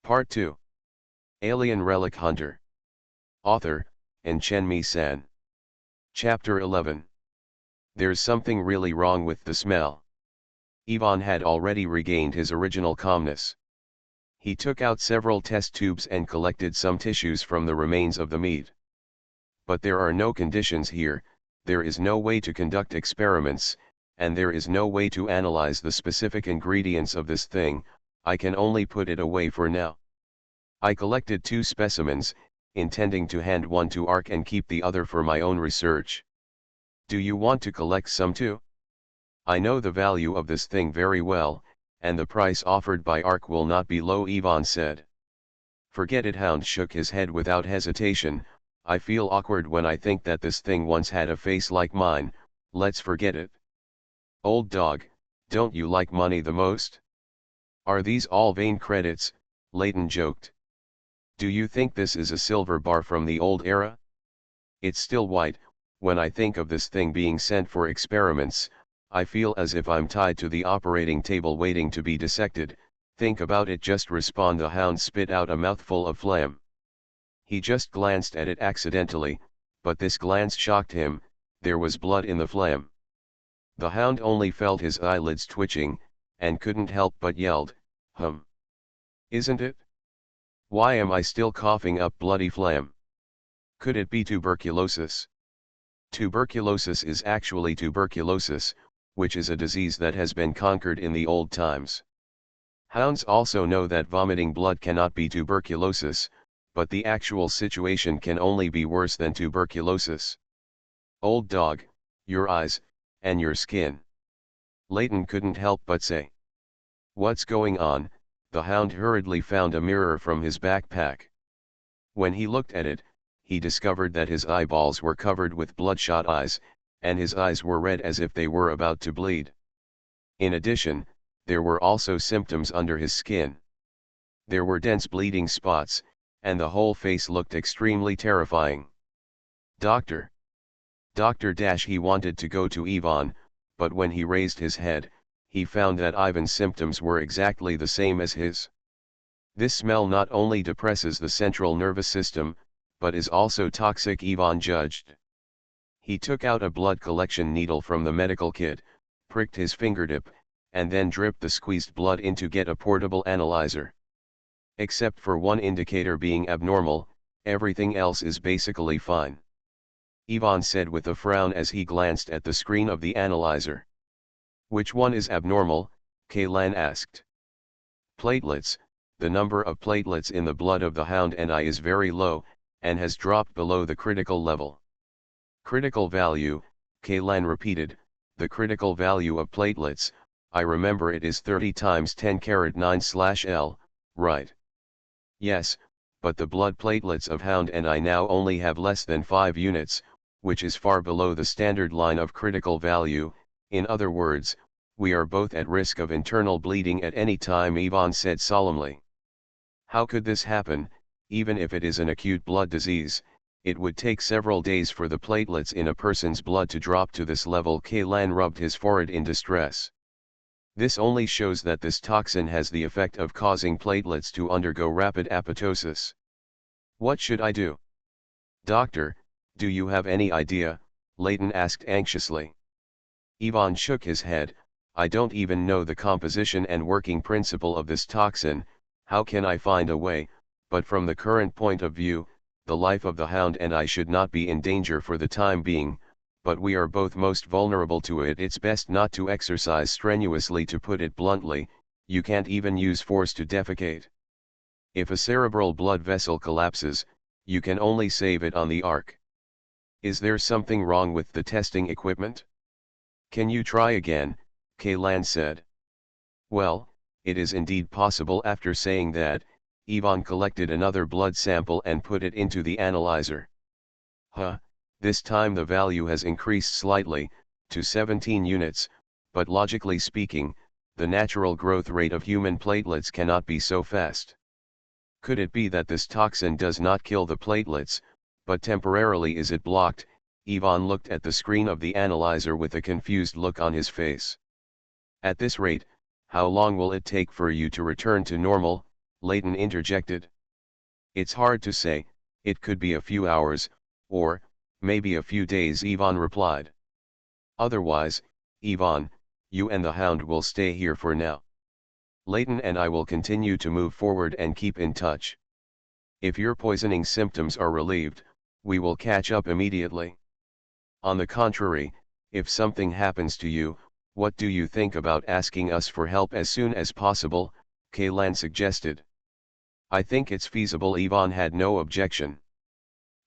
Part 2. Alien Relic Hunter. Author, Chen-Mi-san. Chapter 11. There's something really wrong with the smell. Ivan had already regained his original calmness. He took out several test tubes and collected some tissues from the remains of the meat. But there are no conditions here, there is no way to conduct experiments, and there is no way to analyze the specific ingredients of this thing. I can only put it away for now. I collected 2 specimens, intending to hand one to ARC and keep the other for my own research. Do you want to collect some too? I know the value of this thing very well, and the price offered by ARC will not be low, Ivan said. Forget it, Hound shook his head without hesitation. I feel awkward when I think that this thing once had a face like mine. Let's forget it. Old dog, don't you like money the most? Are these all vain credits? Layton joked. Do you think this is a silver bar from the old era? It's still white. When I think of this thing being sent for experiments, I feel as if I'm tied to the operating table waiting to be dissected. Think about it, just respond. The Hound spit out a mouthful of phlegm. He just glanced at it accidentally, but this glance shocked him. There was blood in the phlegm. The Hound only felt his eyelids twitching, and couldn't help but yelled, Isn't it? Why am I still coughing up bloody phlegm? Could it be tuberculosis? Tuberculosis is actually tuberculosis, which is a disease that has been conquered in the old times. Hounds also know that vomiting blood cannot be tuberculosis, but the actual situation can only be worse than tuberculosis. Old dog, your eyes, and your skin. Layton couldn't help but say. What's going on? The Hound hurriedly found a mirror from his backpack. When he looked at it, he discovered that his eyeballs were covered with bloodshot eyes, and his eyes were red as if they were about to bleed. In addition, there were also symptoms under his skin. There were dense bleeding spots, and the whole face looked extremely terrifying. Doctor! Doctor! He wanted to go to Ivan, but when he raised his head, he found that Ivan's symptoms were exactly the same as his. This smell not only depresses the central nervous system, but is also toxic, Ivan judged. He took out a blood collection needle from the medical kit, pricked his fingertip, and then dripped the squeezed blood in to get a portable analyzer. Except for one indicator being abnormal, everything else is basically fine. Ivan said with a frown as he glanced at the screen of the analyzer. Which one is abnormal? Kaylan asked. Platelets. The number of platelets in the blood of the Hound and I is very low, and has dropped below the critical level. Critical value, Kaylan repeated, the critical value of platelets, I remember it is 30 times 10⁻⁹L, right? Yes, but the blood platelets of Hound and I now only have less than 5 units, which is far below the standard line of critical value. In other words, we are both at risk of internal bleeding at any time, Ivan said solemnly. How could this happen? Even if it is an acute blood disease, it would take several days for the platelets in a person's blood to drop to this level. Kaylan rubbed his forehead in distress. This only shows that this toxin has the effect of causing platelets to undergo rapid apoptosis. What should I do? Doctor, do you have any idea? Layton asked anxiously. Ivan shook his head. I don't even know the composition and working principle of this toxin. How can I find a way? But from the current point of view, the life of the Hound and I should not be in danger for the time being, but we are both most vulnerable to it. It's best not to exercise strenuously, to put it bluntly. You can't even use force to defecate. If a cerebral blood vessel collapses, you can only save it on the ARC. Is there something wrong with the testing equipment? Can you try again? Kaylan said. Well, it is indeed possible. After saying that, Ivan collected another blood sample and put it into the analyzer. This time the value has increased slightly, to 17 units, but logically speaking, the natural growth rate of human platelets cannot be so fast. Could it be that this toxin does not kill the platelets, but temporarily is it blocked? Ivan looked at the screen of the analyzer with a confused look on his face. At this rate, how long will it take for you to return to normal? Layton interjected. It's hard to say, it could be a few hours, or, maybe a few days, Yvonne replied. Otherwise, Yvonne, you and the Hound will stay here for now. Layton and I will continue to move forward and keep in touch. If your poisoning symptoms are relieved, we will catch up immediately. On the contrary, if something happens to you, what do you think about asking us for help as soon as possible? Kaylan suggested. I think it's feasible. Yvonne had no objection.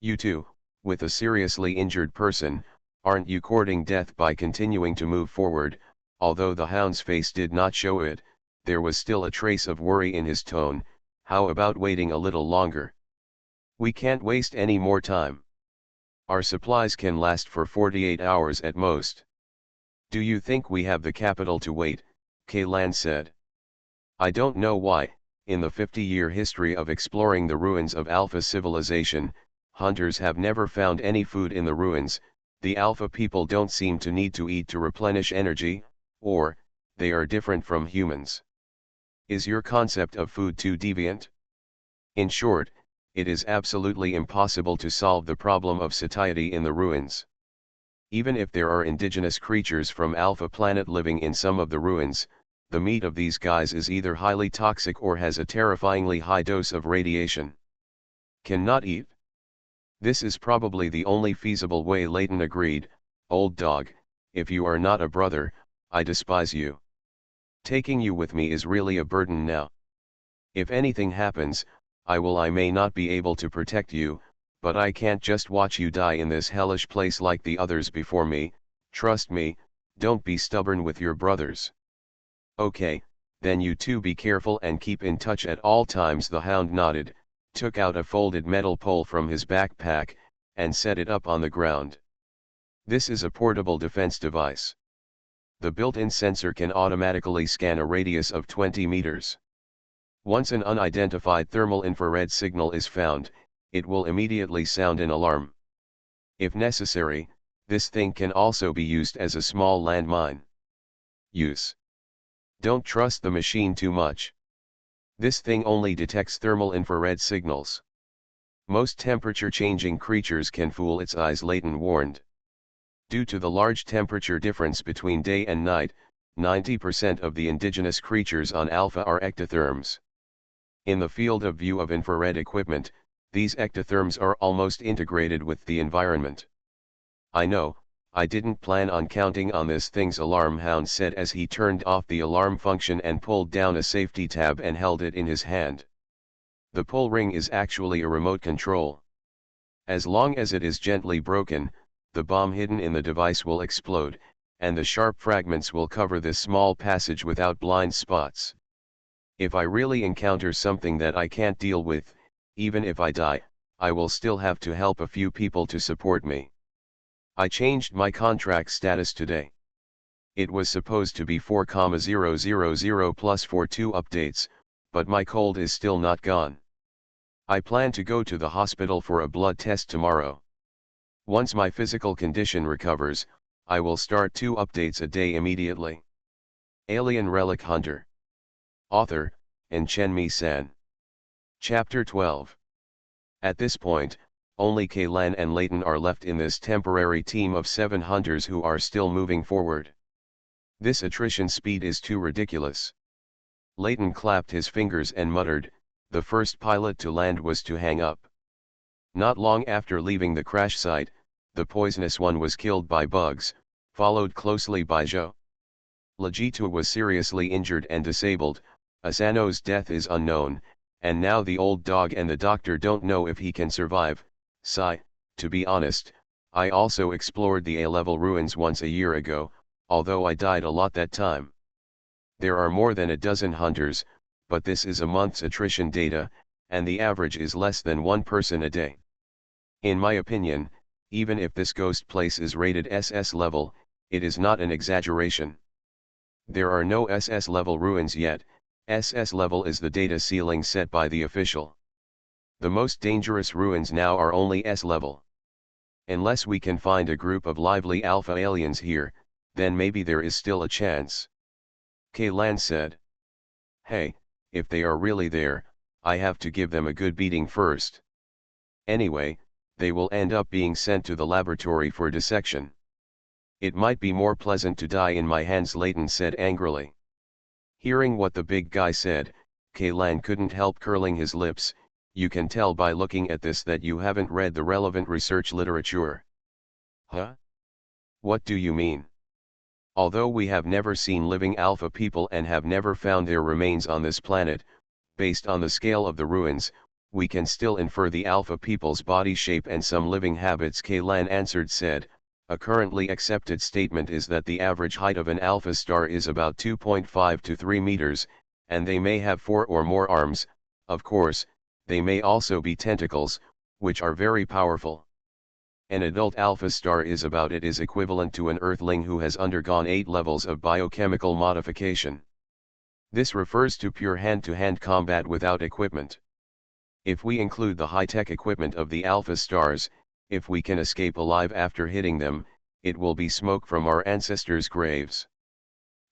You too, with a seriously injured person, aren't you courting death by continuing to move forward? Although the Hound's face did not show it, there was still a trace of worry in his tone. How about waiting a little longer? We can't waste any more time. Our supplies can last for 48 hours at most. Do you think we have the capital to wait? Kaylan said. I don't know why, in the 50-year history of exploring the ruins of Alpha civilization, hunters have never found any food in the ruins. The Alpha people don't seem to need to eat to replenish energy, or, they are different from humans. Is your concept of food too deviant? In short, it is absolutely impossible to solve the problem of satiety in the ruins. Even if there are indigenous creatures from Alpha Planet living in some of the ruins, the meat of these guys is either highly toxic or has a terrifyingly high dose of radiation. Cannot eat? This is probably the only feasible way, Layton agreed. Old dog, if you are not a brother, I despise you. Taking you with me is really a burden now. If anything happens, I may not be able to protect you, but I can't just watch you die in this hellish place like the others before me. Trust me, don't be stubborn with your brothers. Okay, then you two be careful and keep in touch at all times. The Hound nodded, took out a folded metal pole from his backpack, and set it up on the ground. This is a portable defense device. The built-in sensor can automatically scan a radius of 20 meters. Once an unidentified thermal infrared signal is found, it will immediately sound an alarm. If necessary, this thing can also be used as a small landmine. Use. Don't trust the machine too much. This thing only detects thermal infrared signals. Most temperature-changing creatures can fool its eyes, Layton warned. Due to the large temperature difference between day and night, 90% of the indigenous creatures on Alpha are ectotherms. In the field of view of infrared equipment, these ectotherms are almost integrated with the environment. I know, I didn't plan on counting on this thing's alarm, Hound said as he turned off the alarm function and pulled down a safety tab and held it in his hand. The pull ring is actually a remote control. As long as it is gently broken, the bomb hidden in the device will explode, and the sharp fragments will cover this small passage without blind spots. If I really encounter something that I can't deal with, even if I die, I will still have to help a few people to support me. I changed my contract status today. It was supposed to be 4,000 plus 42 updates, but my cold is still not gone. I plan to go to the hospital for a blood test tomorrow. Once my physical condition recovers, I will start 2 updates a day immediately. Alien Relic Hunter. Author, Enchenmi-san. Chapter 12. At this point, only Kaylan and Layton are left in this temporary team of 7 hunters who are still moving forward. This attrition speed is too ridiculous. Layton clapped his fingers and muttered, the first pilot to land was to hang up. Not long after leaving the crash site, the poisonous one was killed by bugs, followed closely by Zhou. Legitu was seriously injured and disabled. Asano's death is unknown, and now the old dog and the doctor don't know if he can survive. To be honest, I also explored the A-level ruins once a year ago, although I died a lot that time. There are more than a dozen hunters, but this is a month's attrition data, and the average is less than 1 person a day. In my opinion, even if this ghost place is rated SS level, it is not an exaggeration. There are no SS level ruins yet. SS level is the data ceiling set by the official. The most dangerous ruins now are only S level. Unless we can find a group of lively alpha aliens here, then maybe there is still a chance. Kaylan said. Hey, if they are really there, I have to give them a good beating first. Anyway, they will end up being sent to the laboratory for dissection. It might be more pleasant to die in my hands, Layton said angrily. Hearing what the big guy said, Kaylan couldn't help curling his lips. You can tell by looking at this that you haven't read the relevant research literature. Huh? What do you mean? Although we have never seen living alpha people and have never found their remains on this planet, based on the scale of the ruins, we can still infer the alpha people's body shape and some living habits, Kaylan answered. A currently accepted statement is that the average height of an alpha star is about 2.5 to 3 meters, and they may have 4 or more arms. Of course, they may also be tentacles, which are very powerful. An adult alpha star is equivalent to an Earthling who has undergone 8 levels of biochemical modification. This refers to pure hand-to-hand combat without equipment. If we include the high-tech equipment of the alpha stars, if we can escape alive after hitting them, it will be smoke from our ancestors' graves.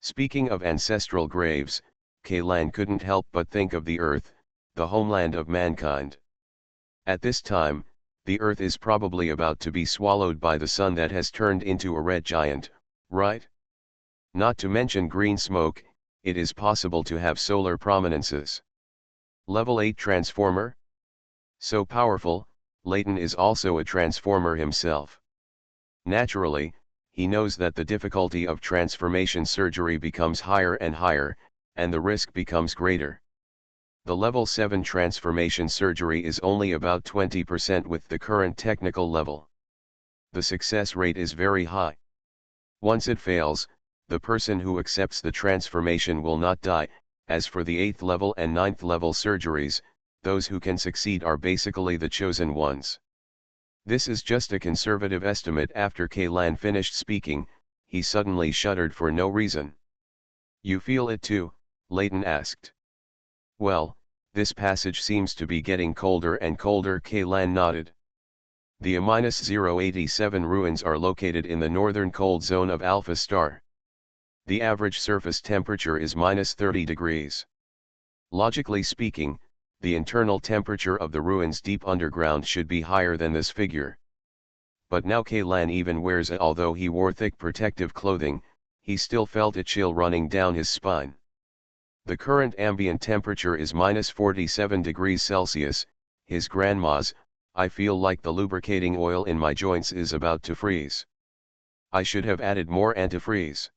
Speaking of ancestral graves, Kaylan couldn't help but think of the Earth, the homeland of mankind. At this time, the Earth is probably about to be swallowed by the sun that has turned into a red giant, right? Not to mention green smoke, it is possible to have solar prominences. Level 8 Transformer? So powerful, Layton is also a transformer himself. Naturally, he knows that the difficulty of transformation surgery becomes higher and higher, and the risk becomes greater. The level 7 transformation surgery is only about 20% with the current technical level. The success rate is very high. Once it fails, the person who accepts the transformation will not die. As for the 8th level and 9th level surgeries, those who can succeed are basically the chosen ones. This is just a conservative estimate. After Kaylan finished speaking, he suddenly shuddered for no reason. You feel it too? Layton asked. Well, this passage seems to be getting colder and colder, Kaylan nodded. The A-087 ruins are located in the northern cold zone of Alpha Star. The average surface temperature is -30 degrees. Logically speaking, the internal temperature of the ruins deep underground should be higher than this figure. But now Kaylan even wears it. Although he wore thick protective clothing, he still felt a chill running down his spine. The current ambient temperature is -47 degrees Celsius, his grandma's. I feel like the lubricating oil in my joints is about to freeze. I should have added more antifreeze.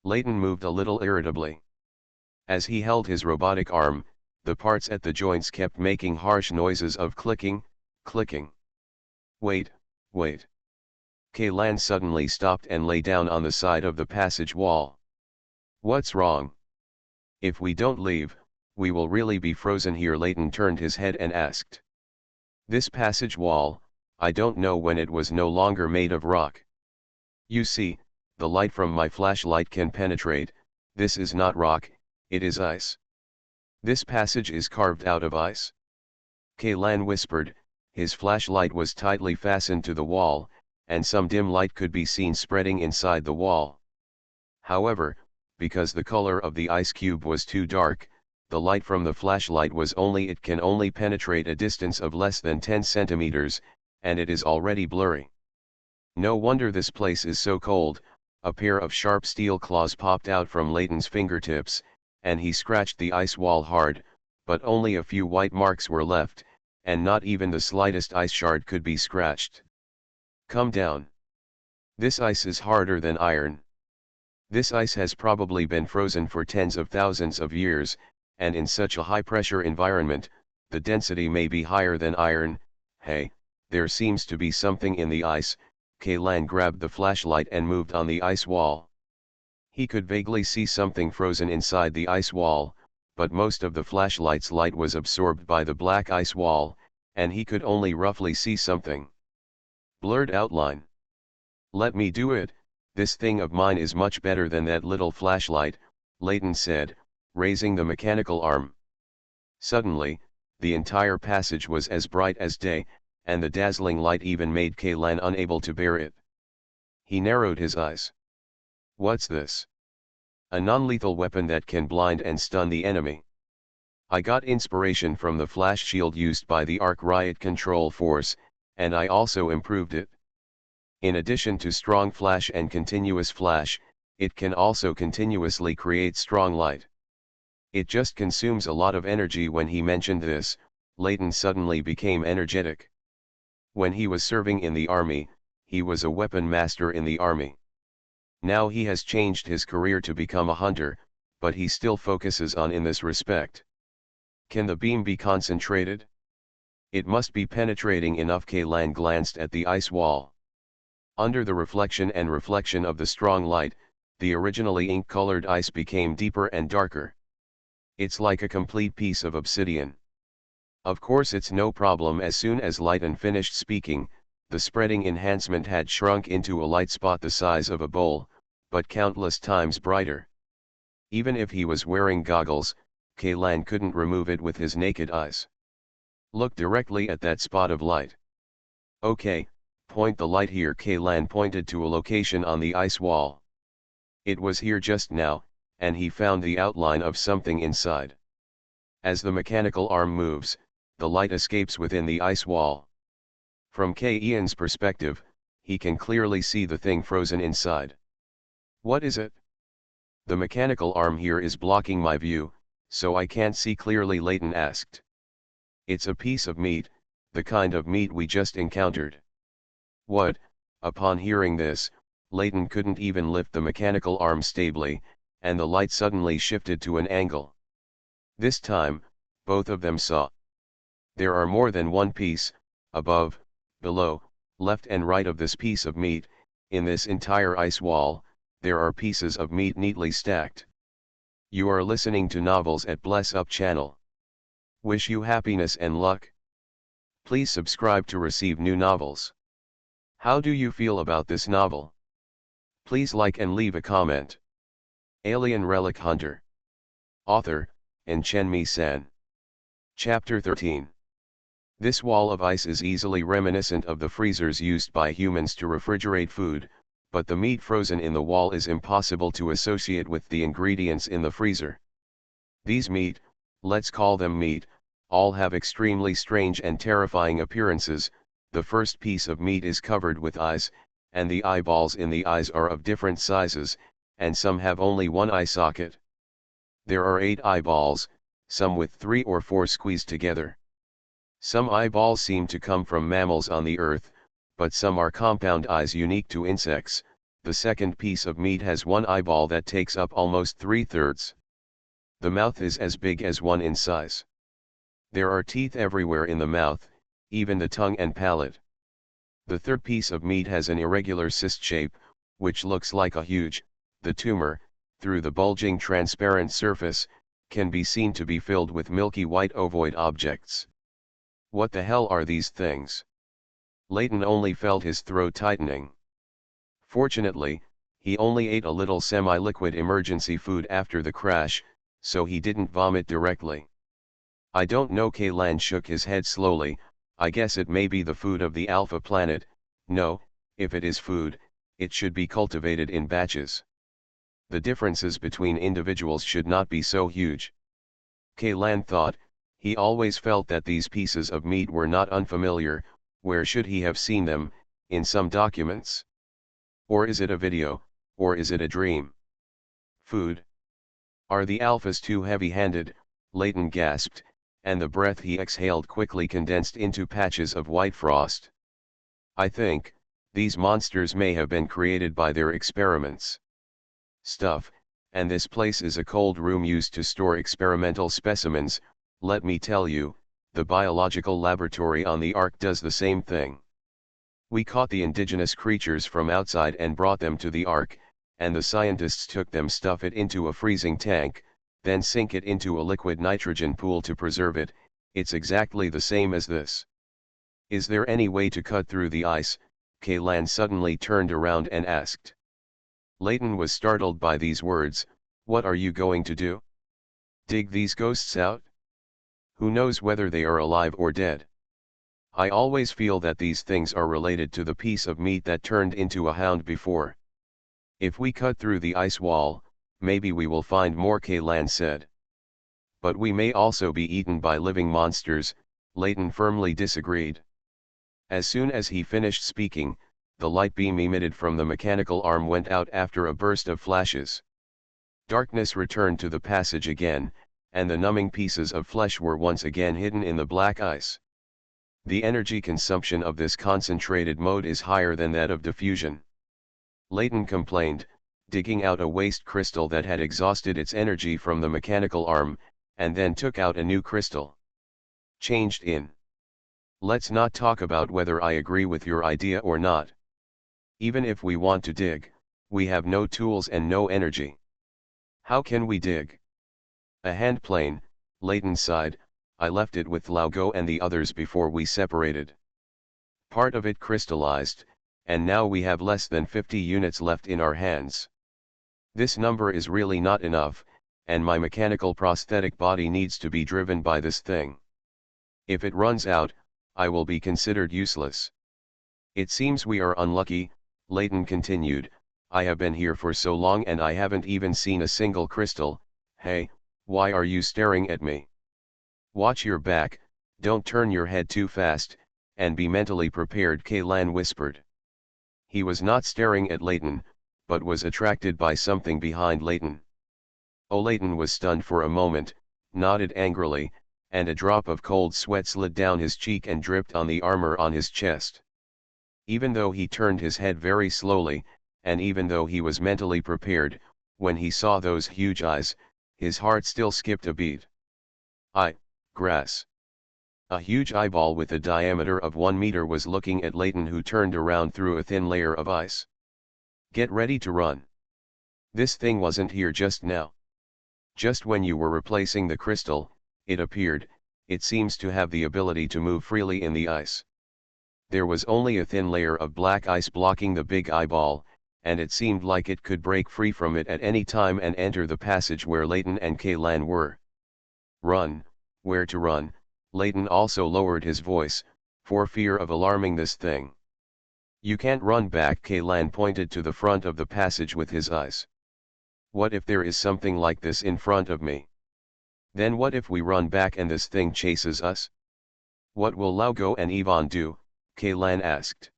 Layton moved a little irritably. As he held his robotic arm, the parts at the joints kept making harsh noises of clicking, clicking. Wait. Kaylan suddenly stopped and lay down on the side of the passage wall. What's wrong? If we don't leave, we will really be frozen here. Layton turned his head and asked. This passage wall, I don't know when it was no longer made of rock. You see, the light from my flashlight can penetrate. This is not rock, it is ice. This passage is carved out of ice. Kaylan whispered. His flashlight was tightly fastened to the wall, and some dim light could be seen spreading inside the wall. However, because the color of the ice cube was too dark, the light from the flashlight can only penetrate a distance of less than 10 centimeters, and it is already blurry. No wonder this place is so cold. A pair of sharp steel claws popped out from Layton's fingertips, and he scratched the ice wall hard, but only a few white marks were left, and not even the slightest ice shard could be scratched. Come down. This ice is harder than iron. This ice has probably been frozen for tens of thousands of years, and in such a high-pressure environment, the density may be higher than iron. Hey, there seems to be something in the ice. Kaylan grabbed the flashlight and moved on the ice wall. He could vaguely see something frozen inside the ice wall, but most of the flashlight's light was absorbed by the black ice wall, and he could only roughly see something. Blurred outline. Let me do it. This thing of mine is much better than that little flashlight, Layton said, raising the mechanical arm. Suddenly, the entire passage was as bright as day, and the dazzling light even made Kaylan unable to bear it. He narrowed his eyes. What's this? A non-lethal weapon that can blind and stun the enemy. I got inspiration from the flash shield used by the Ark Riot Control Force, and I also improved it. In addition to strong flash and continuous flash, it can also continuously create strong light. It just consumes a lot of energy. When he mentioned this, Layton suddenly became energetic. When he was serving in the army, he was a weapon master in the army. Now he has changed his career to become a hunter, but he still focuses on in this respect. Can the beam be concentrated? It must be penetrating enough. Kaylan glanced at the ice wall. Under the reflection and reflection of the strong light, the originally ink-colored ice became deeper and darker. It's like a complete piece of obsidian. Of course it's no problem. As soon as Layton finished speaking, the spreading enhancement had shrunk into a light spot the size of a bowl, but countless times brighter. Even if he was wearing goggles, Kaylan couldn't remove it with his naked eyes. Look directly at that spot of light. Okay, point the light here. Kaylan pointed to a location on the ice wall. It was here just now, and he found the outline of something inside. As the mechanical arm moves, the light escapes within the ice wall. From Ian's perspective, he can clearly see the thing frozen inside. What is it? The mechanical arm here is blocking my view, so I can't see clearly, Layton asked. It's a piece of meat, the kind of meat we just encountered. What? Upon hearing this, Layton couldn't even lift the mechanical arm stably, and the light suddenly shifted to an angle. This time, both of them saw. There are more than one piece, above, below, left and right of this piece of meat. In this entire ice wall, there are pieces of meat neatly stacked. You are listening to Novels at Bless Up channel. Wish you happiness and luck. Please subscribe to receive new novels. How do you feel about this novel? Please like and leave a comment. Alien Relic Hunter. Author, Chenmi-san. Chapter 13. This wall of ice is easily reminiscent of the freezers used by humans to refrigerate food, but the meat frozen in the wall is impossible to associate with the ingredients in the freezer. These meat, let's call them meat, all have extremely strange and terrifying appearances. The first piece of meat is covered with eyes, and the eyeballs in the eyes are of different sizes, and some have only one eye socket. There are 8 eyeballs, some with 3 or 4 squeezed together. Some eyeballs seem to come from mammals on the earth, but some are compound eyes unique to insects. The second piece of meat has one eyeball that takes up almost 3/3. The mouth is as big as one in size. There are teeth everywhere in the mouth, even the tongue and palate. The third piece of meat has an irregular cyst shape, which looks like a huge, the tumor, through the bulging transparent surface, can be seen to be filled with milky white ovoid objects. What the hell are these things? Layton only felt his throat tightening. Fortunately, he only ate a little semi-liquid emergency food after the crash, so he didn't vomit directly. I don't know. Kaylan shook his head slowly. I guess it may be the food of the Alpha planet. No, if it is food, it should be cultivated in batches. The differences between individuals should not be so huge. Kaylan thought. He always felt that these pieces of meat were not unfamiliar. Where should he have seen them? In some documents? Or is it a video, or is it a dream? Food? Are the Alphas too heavy-handed? Layton gasped, and the breath he exhaled quickly condensed into patches of white frost. I think, these monsters may have been created by their experiments. Stuff, and this place is a cold room used to store experimental specimens. Let me tell you, the biological laboratory on the Ark does the same thing. We caught the indigenous creatures from outside and brought them to the Ark, and the scientists took them, stuff it into a freezing tank, then sink it into a liquid nitrogen pool to preserve it. It's exactly the same as this. Is there any way to cut through the ice? Kaylan suddenly turned around and asked. Layton was startled by these words. What are you going to do? Dig these ghosts out? Who knows whether they are alive or dead? I always feel that these things are related to the piece of meat that turned into a hound before. If we cut through the ice wall, maybe we will find more, Kaylan said. But we may also be eaten by living monsters, Layton firmly disagreed. As soon as he finished speaking, the light beam emitted from the mechanical arm went out after a burst of flashes. Darkness returned to the passage again, and the numbing pieces of flesh were once again hidden in the black ice. The energy consumption of this concentrated mode is higher than that of diffusion. Layton complained, digging out a waste crystal that had exhausted its energy from the mechanical arm, and then took out a new crystal. Changed in. Let's not talk about whether I agree with your idea or not. Even if we want to dig, we have no tools and no energy. How can we dig? A hand plane, Layton sighed. I left it with Laugo and the others before we separated. Part of it crystallized, and now we have less than 50 units left in our hands. This number is really not enough, and my mechanical prosthetic body needs to be driven by this thing. If it runs out, I will be considered useless. It seems we are unlucky, Layton continued. I have been here for so long and I haven't even seen a single crystal. Hey, why are you staring at me? Watch your back, don't turn your head too fast, and be mentally prepared, Kaylan whispered. He was not staring at Layton, but was attracted by something behind Layton. Layton was stunned for a moment, nodded angrily, and a drop of cold sweat slid down his cheek and dripped on the armor on his chest. Even though he turned his head very slowly, and even though he was mentally prepared, when he saw those huge eyes, his heart still skipped a beat. Grass. A huge eyeball with a diameter of 1 meter was looking at Layton, who turned around through a thin layer of ice. Get ready to run. This thing wasn't here just now. Just when you were replacing the crystal, it appeared. It seems to have the ability to move freely in the ice. There was only a thin layer of black ice blocking the big eyeball, and it seemed like it could break free from it at any time and enter the passage where Layton and Kaylan were. Run. Where to run? Layton also lowered his voice, for fear of alarming this thing. You can't run back, Kaylan pointed to the front of the passage with his eyes. What if there is something like this in front of me? Then what if we run back and this thing chases us? What will Laugo and Yvonne do? Kaylan asked.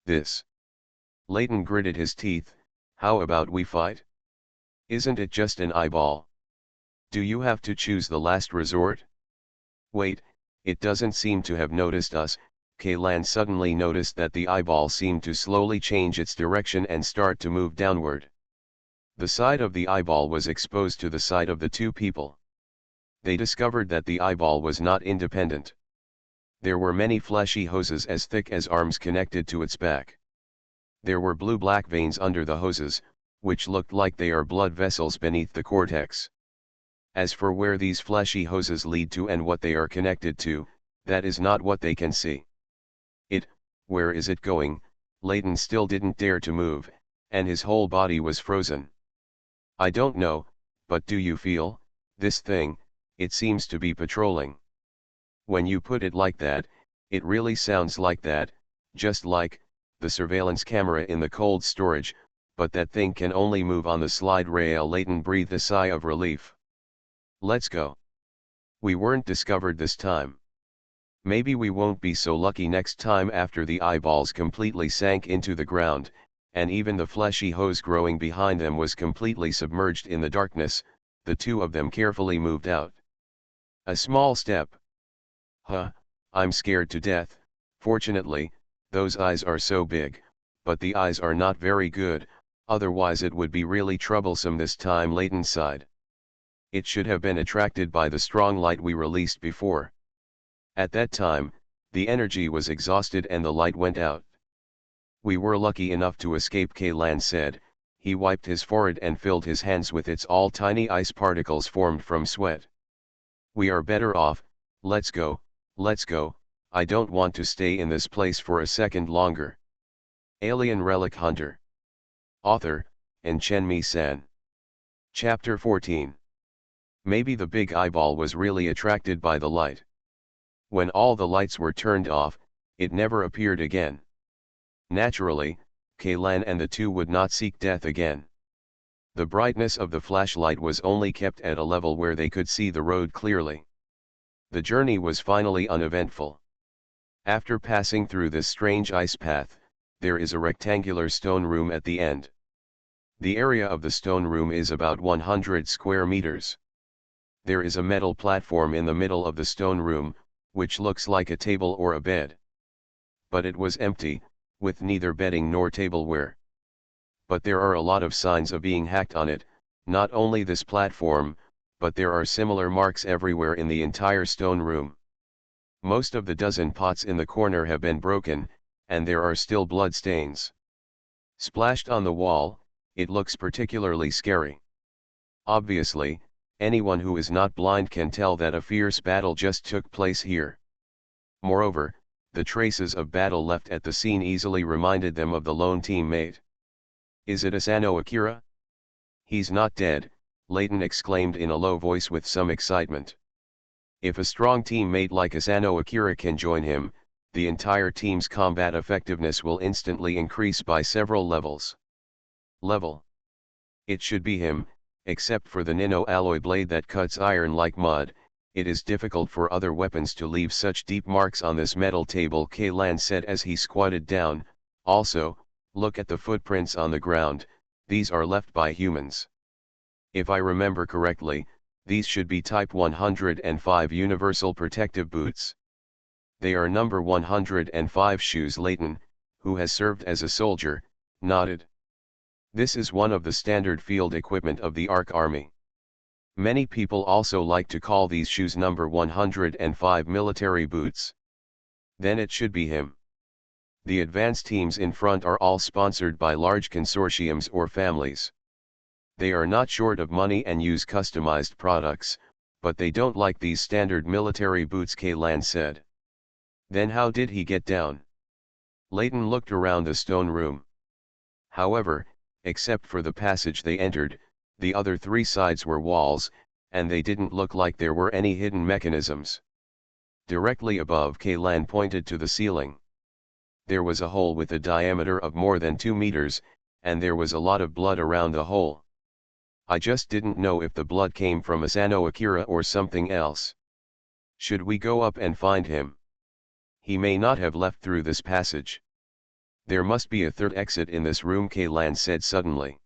This. Layton gritted his teeth. How about we fight? Isn't it just an eyeball? Do you have to choose the last resort? Wait, it doesn't seem to have noticed us. Kaylan suddenly noticed that the eyeball seemed to slowly change its direction and start to move downward. The side of the eyeball was exposed to the side of the two people. They discovered that the eyeball was not independent. There were many fleshy hoses as thick as arms connected to its back. There were blue-black veins under the hoses, which looked like they are blood vessels beneath the cortex. As for where these fleshy hoses lead to and what they are connected to, that is not what they can see. Where is it going? Layton still didn't dare to move, and his whole body was frozen. I don't know, but do you feel, this thing, it seems to be patrolling. When you put it like that, it really sounds like that, just like the surveillance camera in the cold storage, but that thing can only move on the slide rail. Layton breathed a sigh of relief. Let's go. We weren't discovered this time. Maybe we won't be so lucky next time. After the eyeballs completely sank into the ground, and even the fleshy hose growing behind them was completely submerged in the darkness, the two of them carefully moved out. A small step. I'm scared to death. Fortunately, those eyes are so big, but the eyes are not very good, otherwise it would be really troublesome this time. Layton sighed. It should have been attracted by the strong light we released before. At that time, the energy was exhausted and the light went out. We were lucky enough to escape, Kaylan said. He wiped his forehead and filled his hands with its all tiny ice particles formed from sweat. We are better off. Let's go, I don't want to stay in this place for a second longer. Alien Relic Hunter. Author, Enchenmi San. Chapter 14. Maybe the big eyeball was really attracted by the light. When all the lights were turned off, it never appeared again. Naturally, Kaylan and the two would not seek death again. The brightness of the flashlight was only kept at a level where they could see the road clearly. The journey was finally uneventful. After passing through this strange ice path, there is a rectangular stone room at the end. The area of the stone room is about 100 square meters. There is a metal platform in the middle of the stone room, which looks like a table or a bed. But it was empty, with neither bedding nor tableware. But there are a lot of signs of being hacked on it, not only this platform, but there are similar marks everywhere in the entire stone room. Most of the dozen pots in the corner have been broken, and there are still blood stains splashed on the wall. It looks particularly scary. Obviously, anyone who is not blind can tell that a fierce battle just took place here. Moreover, the traces of battle left at the scene easily reminded them of the lone teammate. Is it Asano Akira? He's not dead, Layton exclaimed in a low voice with some excitement. If a strong teammate like Asano Akira can join him, the entire team's combat effectiveness will instantly increase by several levels. It should be him, except for the nano alloy blade that cuts iron like mud. It is difficult for other weapons to leave such deep marks on this metal table, Kaylan said as he squatted down. Also, look at the footprints on the ground, these are left by humans. If I remember correctly, these should be Type 105 Universal Protective Boots. They are number 105 shoes. Layton, who has served as a soldier, nodded. This is one of the standard field equipment of the ARC Army. Many people also like to call these shoes number 105 military boots. Then it should be him. The advanced teams in front are all sponsored by large consortiums or families. They are not short of money and use customized products, but they don't like these standard military boots, Kaylan said. Then how did he get down? Layton looked around the stone room. However, except for the passage they entered, the other three sides were walls, and they didn't look like there were any hidden mechanisms. Directly above, Kaylan pointed to the ceiling. There was a hole with a diameter of more than 2 meters, and there was a lot of blood around the hole. I just didn't know if the blood came from Asano Akira or something else. Should we go up and find him? He may not have left through this passage. There must be a third exit in this room, Kaylan said suddenly.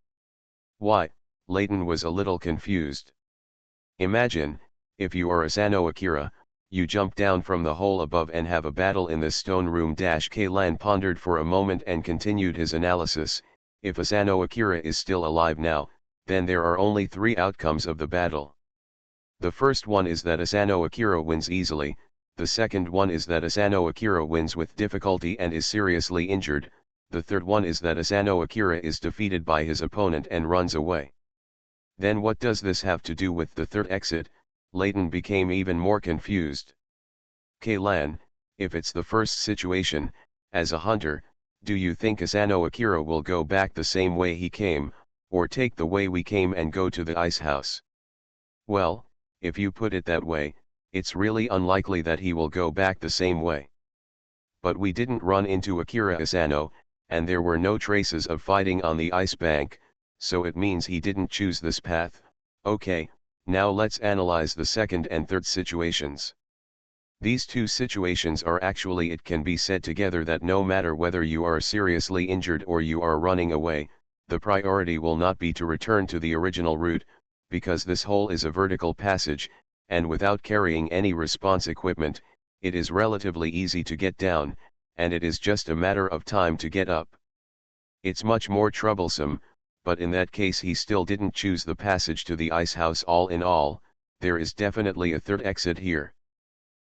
Why? Layton was a little confused. Imagine, if you are Asano Akira, you jump down from the hole above and have a battle in this stone room. Kaylan pondered for a moment and continued his analysis. If Asano Akira is still alive now, then there are only 3 outcomes of the battle. The first one is that Asano Akira wins easily. The second one is that Asano Akira wins with difficulty and is seriously injured. The third one is that Asano Akira is defeated by his opponent and runs away. Then what does this have to do with the third exit? Layton became even more confused. Kaylan, if it's the first situation, as a hunter, do you think Asano Akira will go back the same way he came, or take the way we came and go to the ice house? Well, if you put it that way, it's really unlikely that he will go back the same way. But we didn't run into Akira Asano, and there were no traces of fighting on the ice bank, so it means he didn't choose this path. Okay, now let's analyze the second and third situations. These two situations are actually, it can be said together that no matter whether you are seriously injured or you are running away, the priority will not be to return to the original route, because this hole is a vertical passage, and without carrying any response equipment, it is relatively easy to get down, and it is just a matter of time to get up. It's much more troublesome, but in that case he still didn't choose the passage to the ice house. All in all, there is definitely a third exit here.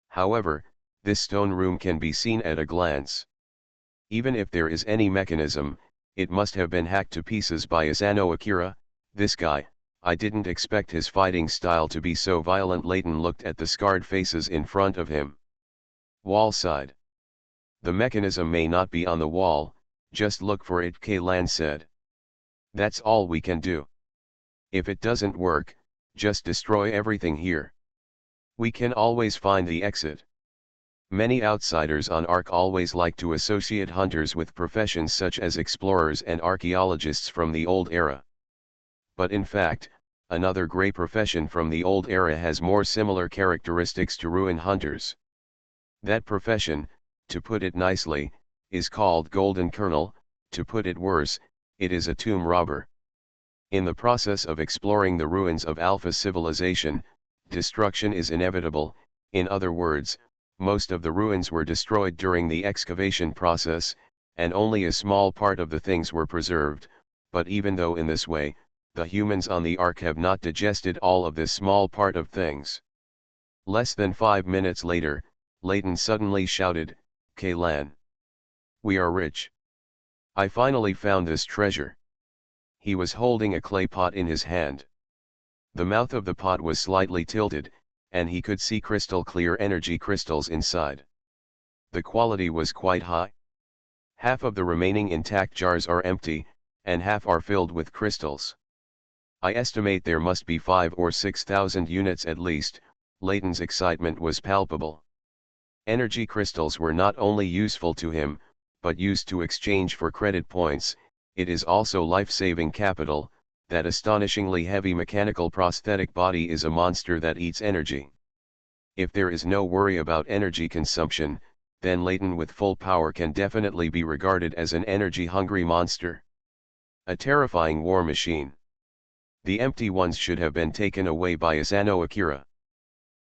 However, this stone room can be seen at a glance. Even if there is any mechanism, it must have been hacked to pieces by Asano Akira. This guy, I didn't expect his fighting style to be so violent. Layton looked at the scarred faces in front of him. Wall side. The mechanism may not be on the wall, just look for it, Kaylan said. That's all we can do. If it doesn't work, just destroy everything here. We can always find the exit. Many outsiders on Ark always like to associate hunters with professions such as explorers and archaeologists from the old era. But in fact, another grey profession from the old era has more similar characteristics to ruin hunters. That profession, to put it nicely, is called Golden Colonel. To put it worse, it is a tomb robber. In the process of exploring the ruins of Alpha civilization, destruction is inevitable. In other words, most of the ruins were destroyed during the excavation process, and only a small part of the things were preserved. But even though in this way, the humans on the Ark have not digested all of this small part of things. Less than 5 minutes later, Layton suddenly shouted, "Kaylan! We are rich! I finally found this treasure." He was holding a clay pot in his hand. The mouth of the pot was slightly tilted, and he could see crystal clear energy crystals inside. The quality was quite high. Half of the remaining intact jars are empty, and half are filled with crystals. I estimate there must be 5 or 6,000 units at least. Layton's excitement was palpable. Energy crystals were not only useful to him, but used to exchange for credit points. It is also life-saving capital. That astonishingly heavy mechanical prosthetic body is a monster that eats energy. If there is no worry about energy consumption, then Layton with full power can definitely be regarded as an energy-hungry monster. A terrifying war machine. The empty ones should have been taken away by Asano Akira.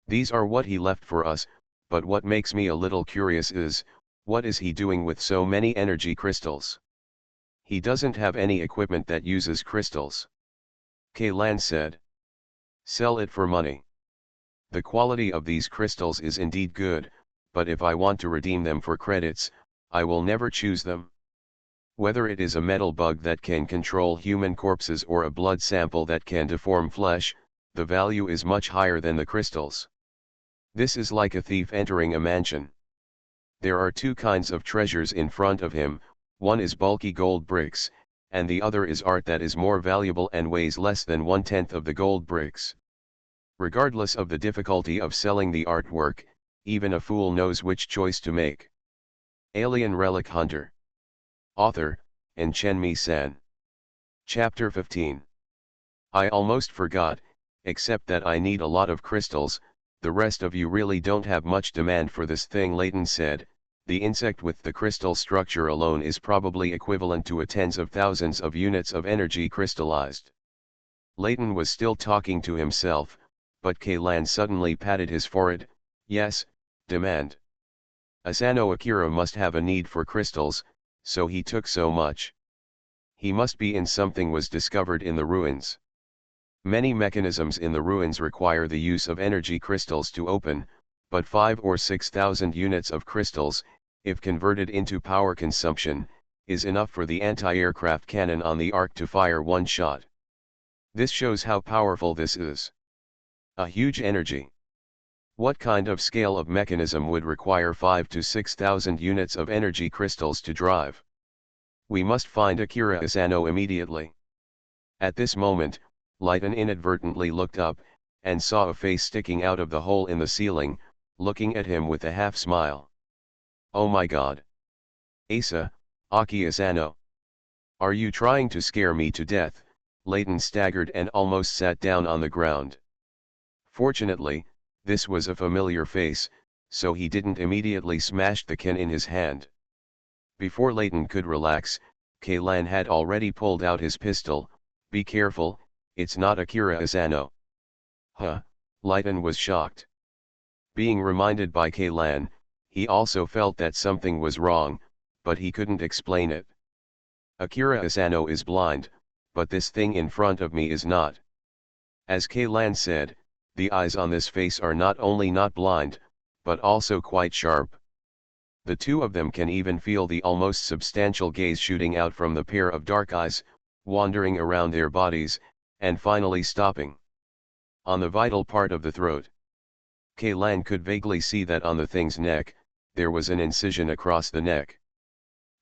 These are what he left for us, but what makes me a little curious is, what is he doing with so many energy crystals? He doesn't have any equipment that uses crystals. Kaylan said. Sell it for money. The quality of these crystals is indeed good, but if I want to redeem them for credits, I will never choose them. Whether it is a metal bug that can control human corpses or a blood sample that can deform flesh, the value is much higher than the crystals. This is like a thief entering a mansion. There are two kinds of treasures in front of him. One is bulky gold bricks, and the other is art that is more valuable and weighs less than 1/10 of the gold bricks. Regardless of the difficulty of selling the artwork, even a fool knows which choice to make. Alien Relic Hunter. Author, Enchenmi-san. Chapter 15. I almost forgot, except that I need a lot of crystals. The rest of you really don't have much demand for this thing, Layton said. The insect with the crystal structure alone is probably equivalent to tens of thousands of units of energy crystallized. Layton was still talking to himself, but Kaylan suddenly patted his forehead. Yes, demand. Asano Akira must have a need for crystals, so he took so much. He must be in something was discovered in the ruins. Many mechanisms in the ruins require the use of energy crystals to open, but 5 or 6,000 units of crystals, if converted into power consumption, is enough for the anti-aircraft cannon on the Ark to fire one shot. This shows how powerful this is. A huge energy. What kind of scale of mechanism would require 5 to 6,000 units of energy crystals to drive? We must find Akira Asano immediately. At this moment, Layton inadvertently looked up, and saw a face sticking out of the hole in the ceiling, looking at him with a half-smile. Oh my god. Asa, Aki Asano. Are you trying to scare me to death? Layton staggered and almost sat down on the ground. Fortunately, this was a familiar face, so he didn't immediately smash the can in his hand. Before Layton could relax, Kaylan had already pulled out his pistol. Be careful, it's not Akira Asano. Huh, Layton was shocked. Being reminded by Kaylan, he also felt that something was wrong, but he couldn't explain it. Akira Asano is blind, but this thing in front of me is not. As Kaylan said, the eyes on this face are not only not blind, but also quite sharp. The two of them can even feel the almost substantial gaze shooting out from the pair of dark eyes, wandering around their bodies, and finally stopping on the vital part of the throat. Kaylan could vaguely see that on the thing's neck, there was an incision across the neck.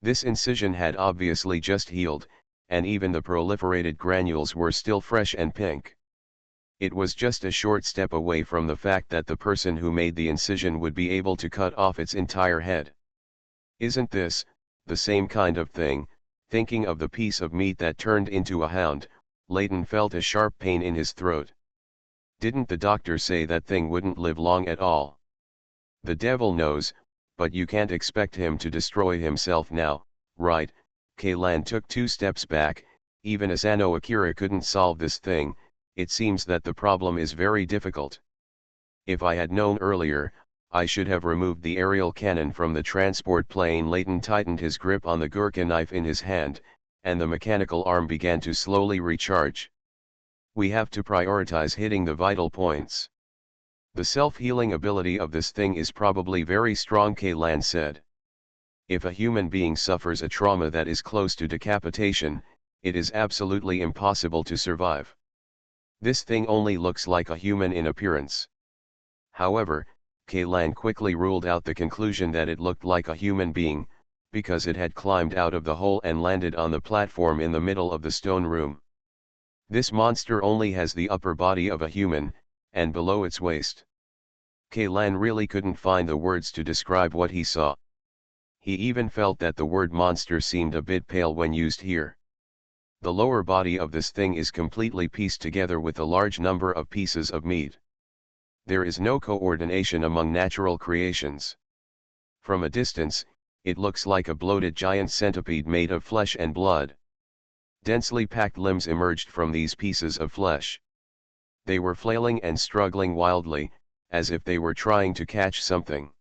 This incision had obviously just healed, and even the proliferated granules were still fresh and pink. It was just a short step away from the fact that the person who made the incision would be able to cut off its entire head. Isn't this the same kind of thing? Thinking of the piece of meat that turned into a hound, Layton felt a sharp pain in his throat. Didn't the doctor say that thing wouldn't live long at all? The devil knows, but you can't expect him to destroy himself now, right? Kaylan took 2 steps back. Even Asano Akira couldn't solve this thing. It seems that the problem is very difficult. If I had known earlier, I should have removed the aerial cannon from the transport plane. Layton tightened his grip on the Gurkha knife in his hand, and the mechanical arm began to slowly recharge. We have to prioritize hitting the vital points. The self-healing ability of this thing is probably very strong, Kaylan said. If a human being suffers a trauma that is close to decapitation, it is absolutely impossible to survive. This thing only looks like a human in appearance. However, Kaylan quickly ruled out the conclusion that it looked like a human being, because it had climbed out of the hole and landed on the platform in the middle of the stone room. This monster only has the upper body of a human, and below its waist. Kaylan really couldn't find the words to describe what he saw. He even felt that the word monster seemed a bit pale when used here. The lower body of this thing is completely pieced together with a large number of pieces of meat. There is no coordination among natural creations. From a distance, it looks like a bloated giant centipede made of flesh and blood. Densely packed limbs emerged from these pieces of flesh. They were flailing and struggling wildly, as if they were trying to catch something.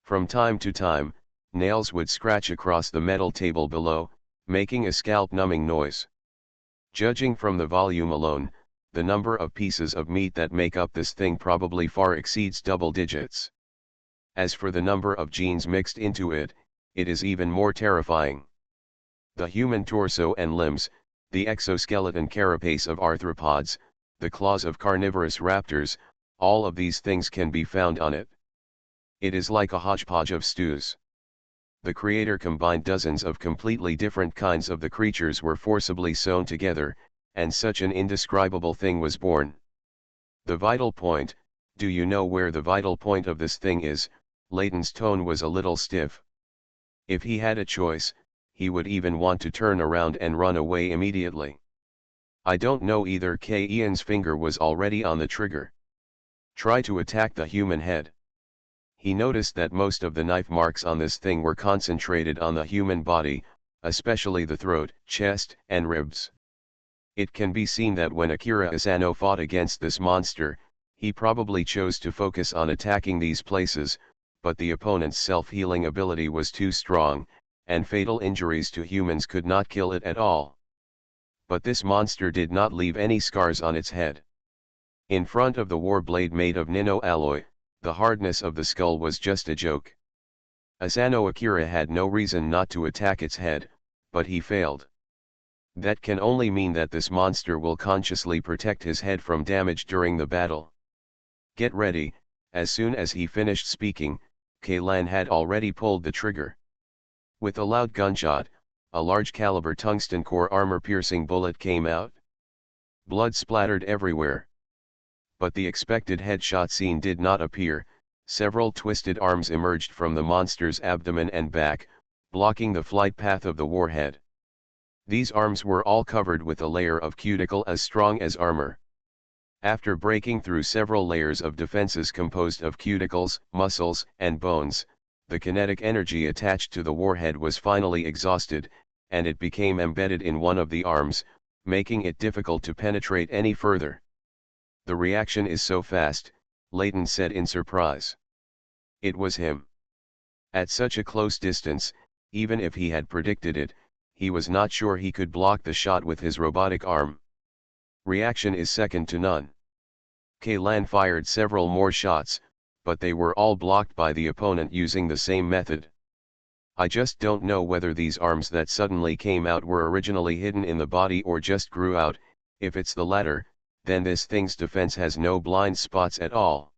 From time to time, nails would scratch across the metal table below, making a scalp-numbing noise. Judging from the volume alone, the number of pieces of meat that make up this thing probably far exceeds double digits. As for the number of genes mixed into it, it is even more terrifying. The human torso and limbs, the exoskeleton carapace of arthropods, the claws of carnivorous raptors, all of these things can be found on it. It is like a hodgepodge of stews. The creator combined dozens of completely different kinds of the creatures were forcibly sewn together, and such an indescribable thing was born. The vital point, do you know where the vital point of this thing is? Layton's tone was a little stiff. If he had a choice, he would even want to turn around and run away immediately. I don't know either. Ian's finger was already on the trigger. Try to attack the human head. He noticed that most of the knife marks on this thing were concentrated on the human body, especially the throat, chest, and ribs. It can be seen that when Akira Asano fought against this monster, he probably chose to focus on attacking these places, but the opponent's self-healing ability was too strong, and fatal injuries to humans could not kill it at all. But this monster did not leave any scars on its head. In front of the war blade made of nino alloy, the hardness of the skull was just a joke. Asano Akira had no reason not to attack its head, but he failed. That can only mean that this monster will consciously protect his head from damage during the battle. Get ready. As soon as he finished speaking, Kaylan had already pulled the trigger. With a loud gunshot, a large caliber tungsten core armor-piercing bullet came out. Blood splattered everywhere. But the expected headshot scene did not appear. Several twisted arms emerged from the monster's abdomen and back, blocking the flight path of the warhead. These arms were all covered with a layer of cuticle as strong as armor. After breaking through several layers of defenses composed of cuticles, muscles, and bones, the kinetic energy attached to the warhead was finally exhausted, and it became embedded in one of the arms, making it difficult to penetrate any further. The reaction is so fast, Layton said in surprise. It was him. At such a close distance, even if he had predicted it, he was not sure he could block the shot with his robotic arm. Reaction is second to none. Kaylan fired several more shots, but they were all blocked by the opponent using the same method. I just don't know whether these arms that suddenly came out were originally hidden in the body or just grew out. If it's the latter, then this thing's defense has no blind spots at all.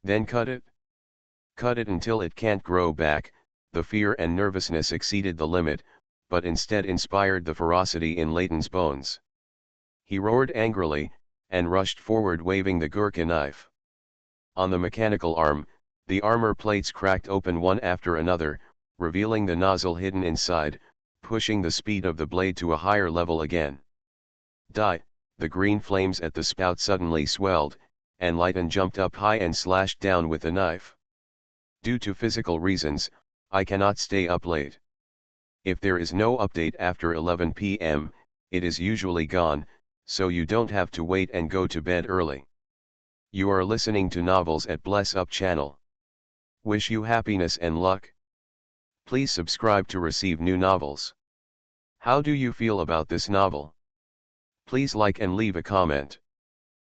Then cut it. Cut it until it can't grow back. The fear and nervousness exceeded the limit, but instead inspired the ferocity in Layton's bones. He roared angrily, and rushed forward waving the Gurkha knife. On the mechanical arm, the armor plates cracked open one after another, revealing the nozzle hidden inside, pushing the speed of the blade to a higher level again. Die, the green flames at the spout suddenly swelled, and Leighton jumped up high and slashed down with the knife. Due to physical reasons, I cannot stay up late. If there is no update after 11 p.m., it is usually gone, so you don't have to wait and go to bed early. You are listening to Novels at Bless Up channel. Wish you happiness and luck. Please subscribe to receive new novels. How do you feel about this novel? Please like and leave a comment.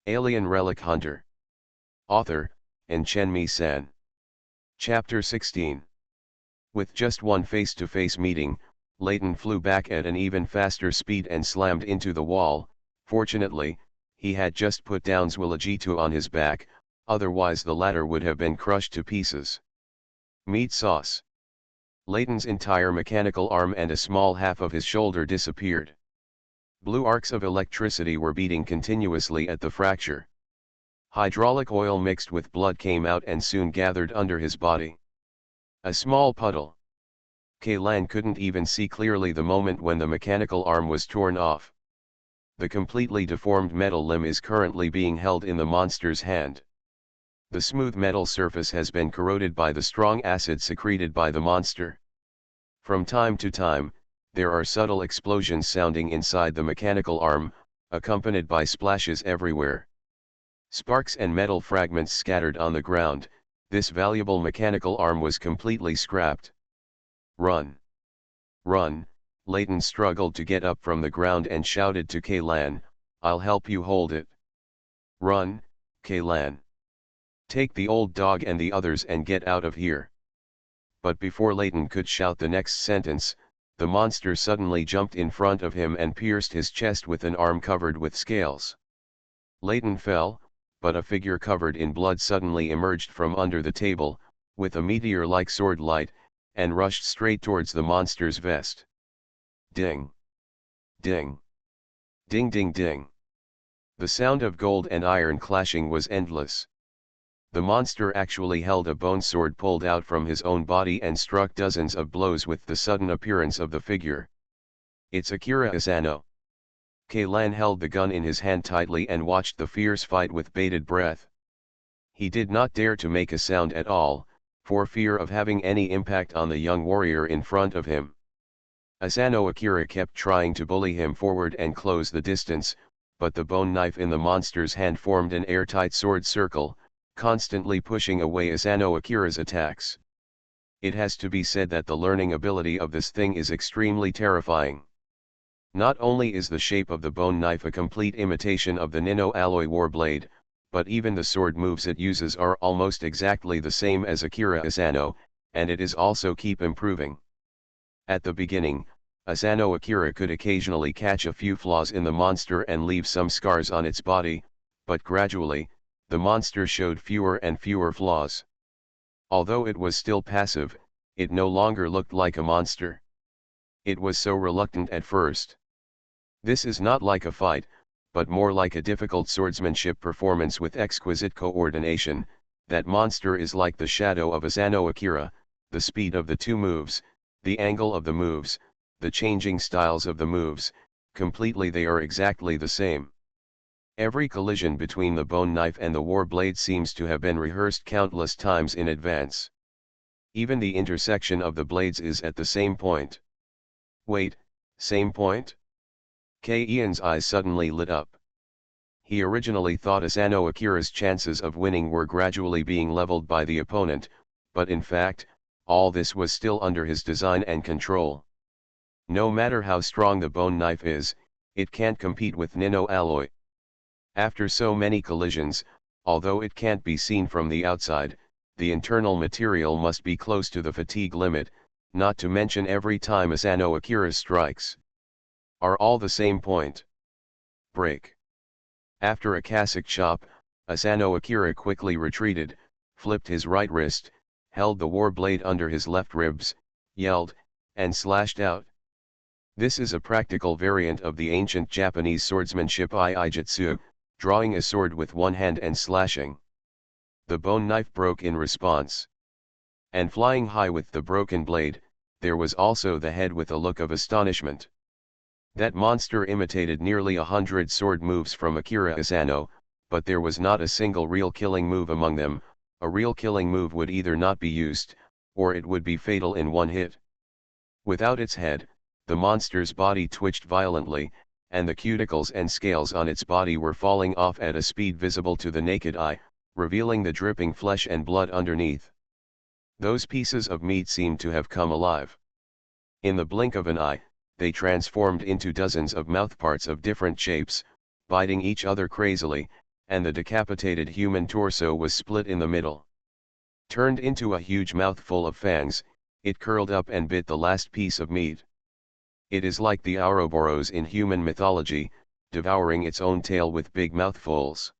Alien Relic Hunter. Author, Chen San. Chapter 16. With just one face-to-face meeting, Leighton flew back at an even faster speed and slammed into the wall. Fortunately, he had just put down Zwilligitu on his back, otherwise the latter would have been crushed to pieces. Meat sauce. Leighton's entire mechanical arm and a small half of his shoulder disappeared. Blue arcs of electricity were beating continuously at the fracture. Hydraulic oil mixed with blood came out and soon gathered under his body. A small puddle. Kaylan couldn't even see clearly the moment when the mechanical arm was torn off. The completely deformed metal limb is currently being held in the monster's hand. The smooth metal surface has been corroded by the strong acid secreted by the monster. From time to time, there are subtle explosions sounding inside the mechanical arm, accompanied by splashes everywhere. Sparks and metal fragments scattered on the ground. This valuable mechanical arm was completely scrapped. Run! Run! Leighton struggled to get up from the ground and shouted to Kaylan, "I'll help you hold it." "Run, Kaylan. Take the old dog and the others and get out of here." But before Leighton could shout the next sentence, the monster suddenly jumped in front of him and pierced his chest with an arm covered with scales. Leighton fell, but a figure covered in blood suddenly emerged from under the table, with a meteor-like sword light, and rushed straight towards the monster's vest. Ding! Ding! Ding ding ding! The sound of gold and iron clashing was endless. The monster actually held a bone sword pulled out from his own body and struck dozens of blows with the sudden appearance of the figure. "It's Akira Asano." Kaylan held the gun in his hand tightly and watched the fierce fight with bated breath. He did not dare to make a sound at all, for fear of having any impact on the young warrior in front of him. Asano Akira kept trying to bully him forward and close the distance, but the bone knife in the monster's hand formed an airtight sword circle, constantly pushing away Asano Akira's attacks. It has to be said that the learning ability of this thing is extremely terrifying. Not only is the shape of the bone knife a complete imitation of the Nino alloy warblade, but even the sword moves it uses are almost exactly the same as Akira Asano, and it is also keep improving. At the beginning, Asano Akira could occasionally catch a few flaws in the monster and leave some scars on its body, but gradually, the monster showed fewer and fewer flaws. Although it was still passive, it no longer looked like a monster. It was so reluctant at first. This is not like a fight, but more like a difficult swordsmanship performance with exquisite coordination. That monster is like the shadow of Asano Akira, the speed of the two moves, the angle of the moves, the changing styles of the moves, completely they are exactly the same. Every collision between the bone knife and the war blade seems to have been rehearsed countless times in advance. Even the intersection of the blades is at the same point. Wait, same point? Ian's eyes suddenly lit up. He originally thought Asano Akira's chances of winning were gradually being leveled by the opponent, but in fact, all this was still under his design and control. No matter how strong the bone knife is, it can't compete with Nino alloy. After so many collisions, although it can't be seen from the outside, the internal material must be close to the fatigue limit, not to mention every time Asano Akira strikes are all the same point. Break. After a cassock chop, Asano Akira quickly retreated, flipped his right wrist, held the war blade under his left ribs, yelled, and slashed out. This is a practical variant of the ancient Japanese swordsmanship Ijutsu, drawing a sword with one hand and slashing. The bone knife broke in response. And flying high with the broken blade, there was also the head with a look of astonishment. That monster imitated nearly 100 sword moves from Akira Asano, but there was not a single real killing move among them. A real killing move would either not be used, or it would be fatal in one hit. Without its head, the monster's body twitched violently, and the cuticles and scales on its body were falling off at a speed visible to the naked eye, revealing the dripping flesh and blood underneath. Those pieces of meat seemed to have come alive. In the blink of an eye, they transformed into dozens of mouthparts of different shapes, biting each other crazily, and the decapitated human torso was split in the middle. Turned into a huge mouthful of fangs, it curled up and bit the last piece of meat. It is like the Ouroboros in human mythology, devouring its own tail with big mouthfuls.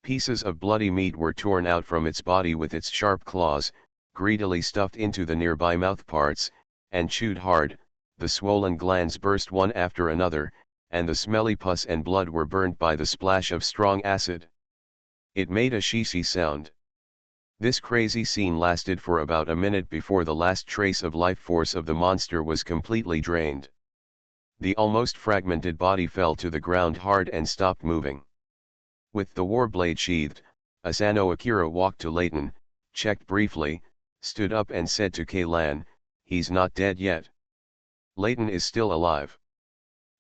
Pieces of bloody meat were torn out from its body with its sharp claws, greedily stuffed into the nearby mouthparts, and chewed hard. The swollen glands burst one after another, and the smelly pus and blood were burnt by the splash of strong acid. It made a shishi sound. This crazy scene lasted for about a minute before the last trace of life force of the monster was completely drained. The almost fragmented body fell to the ground hard and stopped moving. With the war blade sheathed, Asano Akira walked to Layton, checked briefly, stood up and said to Kaylan, "He's not dead yet. Layton is still alive."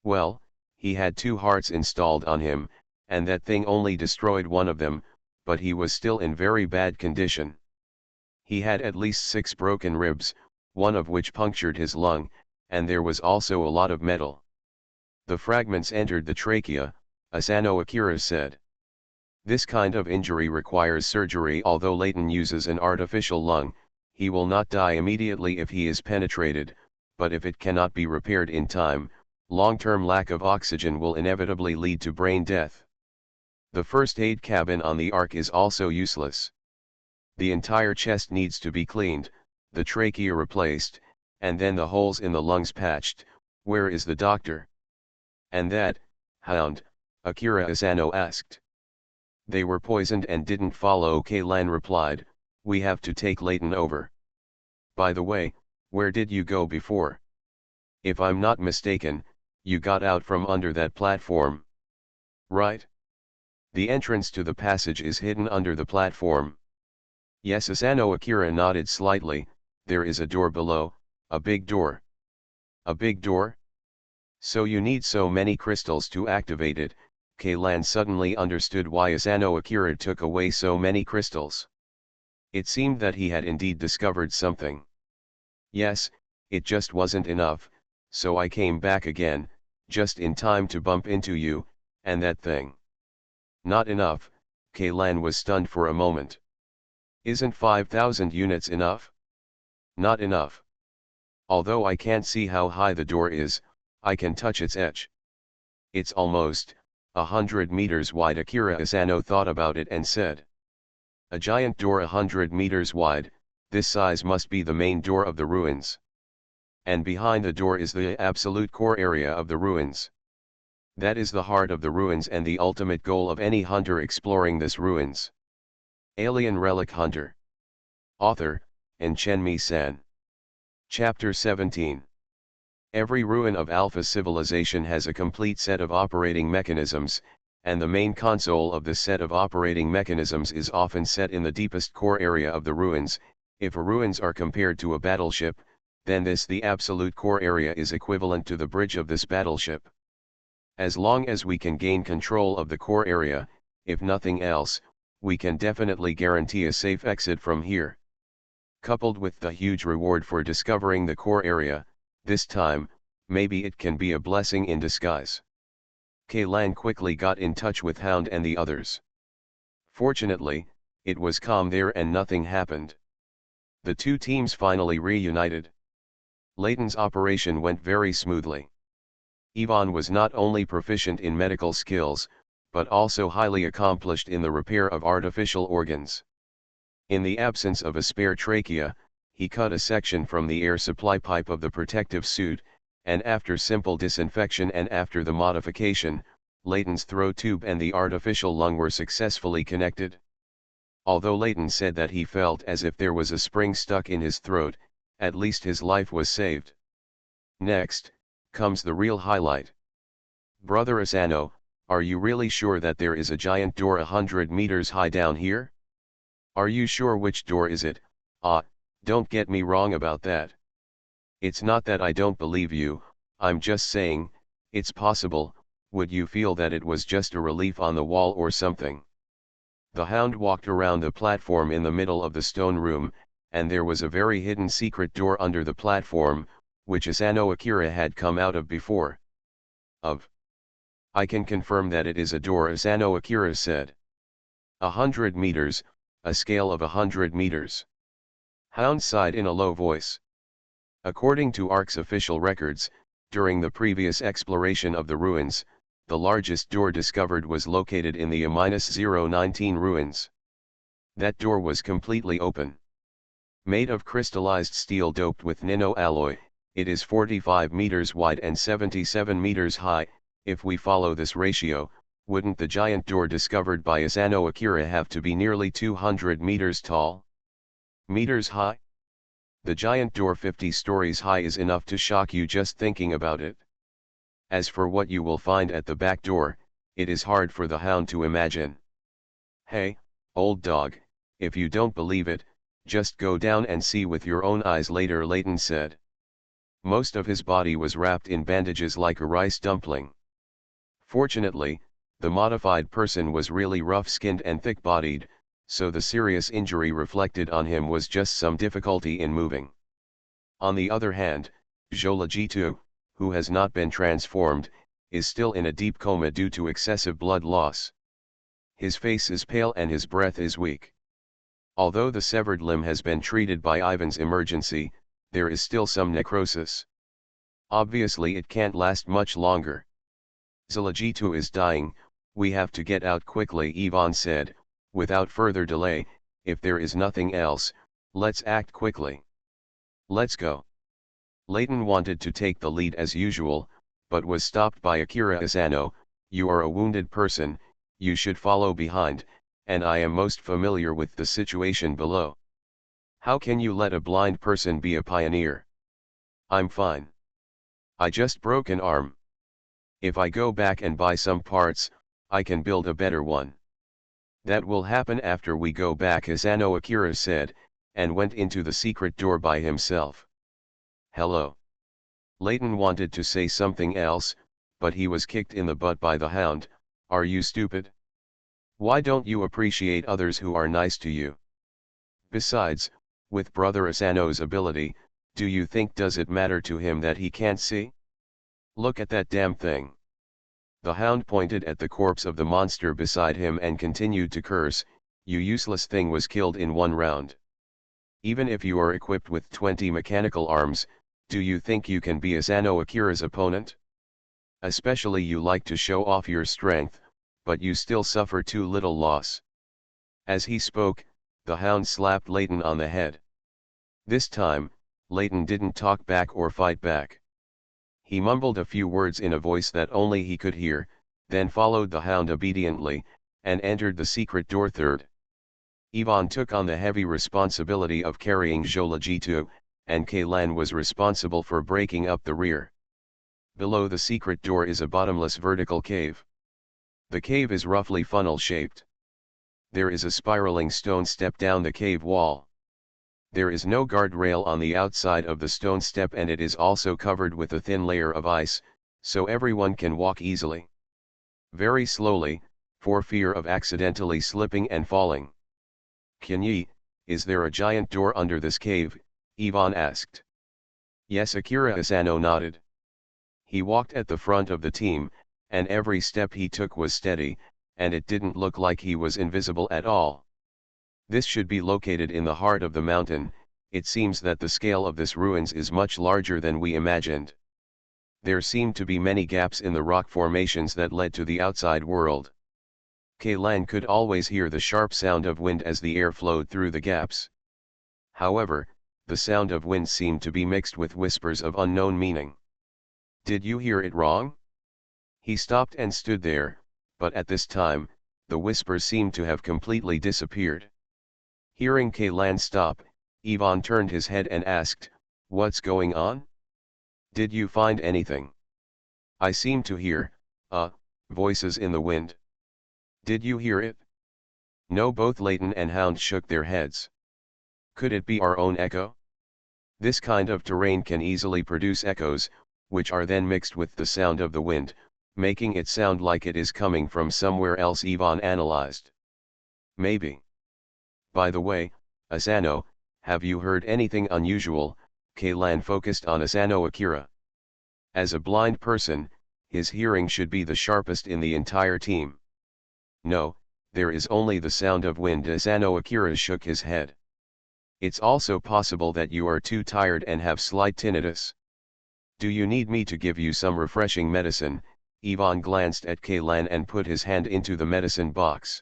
Well, he had 2 hearts installed on him, and that thing only destroyed one of them, but he was still in very bad condition. He had at least 6 broken ribs, one of which punctured his lung, and there was also a lot of metal. The fragments entered the trachea, Asano Akira said. This kind of injury requires surgery. Although Layton uses an artificial lung, he will not die immediately if he is penetrated, but if it cannot be repaired in time, long-term lack of oxygen will inevitably lead to brain death. The first aid cabin on the Ark is also useless. The entire chest needs to be cleaned, the trachea replaced, and then the holes in the lungs patched. Where is the doctor? And that hound? Akira Asano asked. They were poisoned and didn't follow, Kaylan replied. We have to take Layton over. By the way, where did you go before? If I'm not mistaken, you got out from under that platform. Right? The entrance to the passage is hidden under the platform. Yes, Asano Akira nodded slightly. There is a door below, a big door. A big door? So you need so many crystals to activate it. Kaylan suddenly understood why Asano Akira took away so many crystals. It seemed that he had indeed discovered something. Yes, it just wasn't enough, so I came back again, just in time to bump into you, and that thing. Not enough, Kaylan was stunned for a moment. Isn't 5,000 units enough? Not enough. Although I can't see how high the door is, I can touch its edge. It's almost 100 meters wide. Akira Asano thought about it and said. A giant door 100 meters wide, this size must be the main door of the ruins. And behind the door is the absolute core area of the ruins. That is the heart of the ruins and the ultimate goal of any hunter exploring this ruins. Alien Relic Hunter. Author, Chenmi-san. Chapter 17. Every ruin of Alpha civilization has a complete set of operating mechanisms, and the main console of this set of operating mechanisms is often set in the deepest core area of the ruins. If a ruins are compared to a battleship, then the absolute core area is equivalent to the bridge of this battleship. As long as we can gain control of the core area, if nothing else, we can definitely guarantee a safe exit from here. Coupled with the huge reward for discovering the core area, this time, maybe it can be a blessing in disguise. Kaylan quickly got in touch with Hound and the others. Fortunately, it was calm there and nothing happened. The 2 teams finally reunited. Layton's operation went very smoothly. Ivan was not only proficient in medical skills, but also highly accomplished in the repair of artificial organs. In the absence of a spare trachea, he cut a section from the air supply pipe of the protective suit, and after simple disinfection and after the modification, Layton's throat tube and the artificial lung were successfully connected. Although Layton said that he felt as if there was a spring stuck in his throat, at least his life was saved. Next, comes the real highlight. Brother Asano, are you really sure that there is a giant door 100 meters high down here? Are you sure which door is it? Don't get me wrong about that. It's not that I don't believe you, I'm just saying, it's possible. Would you feel that it was just a relief on the wall or something? The hound walked around the platform in the middle of the stone room, and there was a very hidden secret door under the platform, which Asano Akira had come out of before. I can confirm that it is a door, Asano Akira said. 100 meters, a scale of 100 meters. Hound sighed in a low voice. According to ARC's official records, during the previous exploration of the ruins, the largest door discovered was located in the A-019 ruins. That door was completely open. Made of crystallized steel doped with nano alloy, it is 45 meters wide and 77 meters high. If we follow this ratio, wouldn't the giant door discovered by Asano Akira have to be nearly 200 meters tall? Meters high? The giant door 50 stories high is enough to shock you just thinking about it. As for what you will find at the back door, it is hard for the hound to imagine. Hey, old dog, if you don't believe it, just go down and see with your own eyes later, Layton said. Most of his body was wrapped in bandages like a rice dumpling. Fortunately, the modified person was really rough-skinned and thick-bodied, so the serious injury reflected on him was just some difficulty in moving. On the other hand, Jolajitu, who has not been transformed, is still in a deep coma due to excessive blood loss. His face is pale and his breath is weak. Although the severed limb has been treated by Ivan's emergency, there is still some necrosis. Obviously it can't last much longer. Jolajitu is dying, we have to get out quickly, Ivan said. Without further delay, if there is nothing else, let's act quickly. Let's go. Layton wanted to take the lead as usual, but was stopped by Akira Asano. You are a wounded person, you should follow behind, and I am most familiar with the situation below. How can you let a blind person be a pioneer? I'm fine. I just broke an arm. If I go back and buy some parts, I can build a better one. That will happen after we go back, Asano Akira said, and went into the secret door by himself. Hello. Layton wanted to say something else, but he was kicked in the butt by the hound. Are you stupid? Why don't you appreciate others who are nice to you? Besides, with Brother Asano's ability, do you think does it matter to him that he can't see? Look at that damn thing. The hound pointed at the corpse of the monster beside him and continued to curse. You useless thing was killed in one round. Even if you are equipped with 20 mechanical arms, do you think you can be Asano Akira's opponent? Especially you like to show off your strength, but you still suffer too little loss. As he spoke, the hound slapped Layton on the head. This time, Layton didn't talk back or fight back. He mumbled a few words in a voice that only he could hear, then followed the hound obediently, and entered the secret door third. Ivan took on the heavy responsibility of carrying Jolajitu, and Kaylan was responsible for breaking up the rear. Below the secret door is a bottomless vertical cave. The cave is roughly funnel-shaped. There is a spiraling stone step down the cave wall. There is no guardrail on the outside of the stone step, and it is also covered with a thin layer of ice, so everyone can walk easily. Very slowly, for fear of accidentally slipping and falling. Kinyi, is there a giant door under this cave? Ivan asked. Yes, Akira Asano nodded. He walked at the front of the team, and every step he took was steady, and it didn't look like he was invisible at all. This should be located in the heart of the mountain. It seems that the scale of this ruins is much larger than we imagined. There seemed to be many gaps in the rock formations that led to the outside world. Kaylan could always hear the sharp sound of wind as the air flowed through the gaps. However, the sound of wind seemed to be mixed with whispers of unknown meaning. Did you hear it wrong? He stopped and stood there, but at this time, the whispers seemed to have completely disappeared. Hearing Kaylan stop, Ivan turned his head and asked, "What's going on? Did you find anything?" I seem to hear, voices in the wind. Did you hear it? No, both Layton and Hound shook their heads. Could it be our own echo? This kind of terrain can easily produce echoes, which are then mixed with the sound of the wind, making it sound like it is coming from somewhere else, Yvonne analyzed. Maybe. By the way, Asano, have you heard anything unusual? Kaylan focused on Asano Akira. As a blind person, his hearing should be the sharpest in the entire team. No, there is only the sound of wind. Asano Akira shook his head. It's also possible that you are too tired and have slight tinnitus. Do you need me to give you some refreshing medicine? Yvonne glanced at Kaylan and put his hand into the medicine box.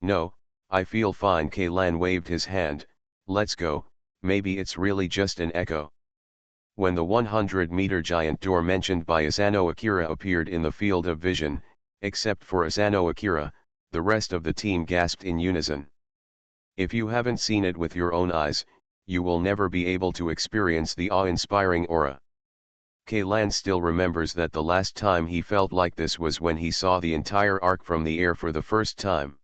No, I feel fine. Kaylan waved his hand. Let's go, maybe it's really just an echo. When the 100-meter giant door mentioned by Asano Akira appeared in the field of vision, except for Asano Akira, the rest of the team gasped in unison. If you haven't seen it with your own eyes, you will never be able to experience the awe-inspiring aura. Kaylan still remembers that the last time he felt like this was when he saw the entire arc from the air for the first time.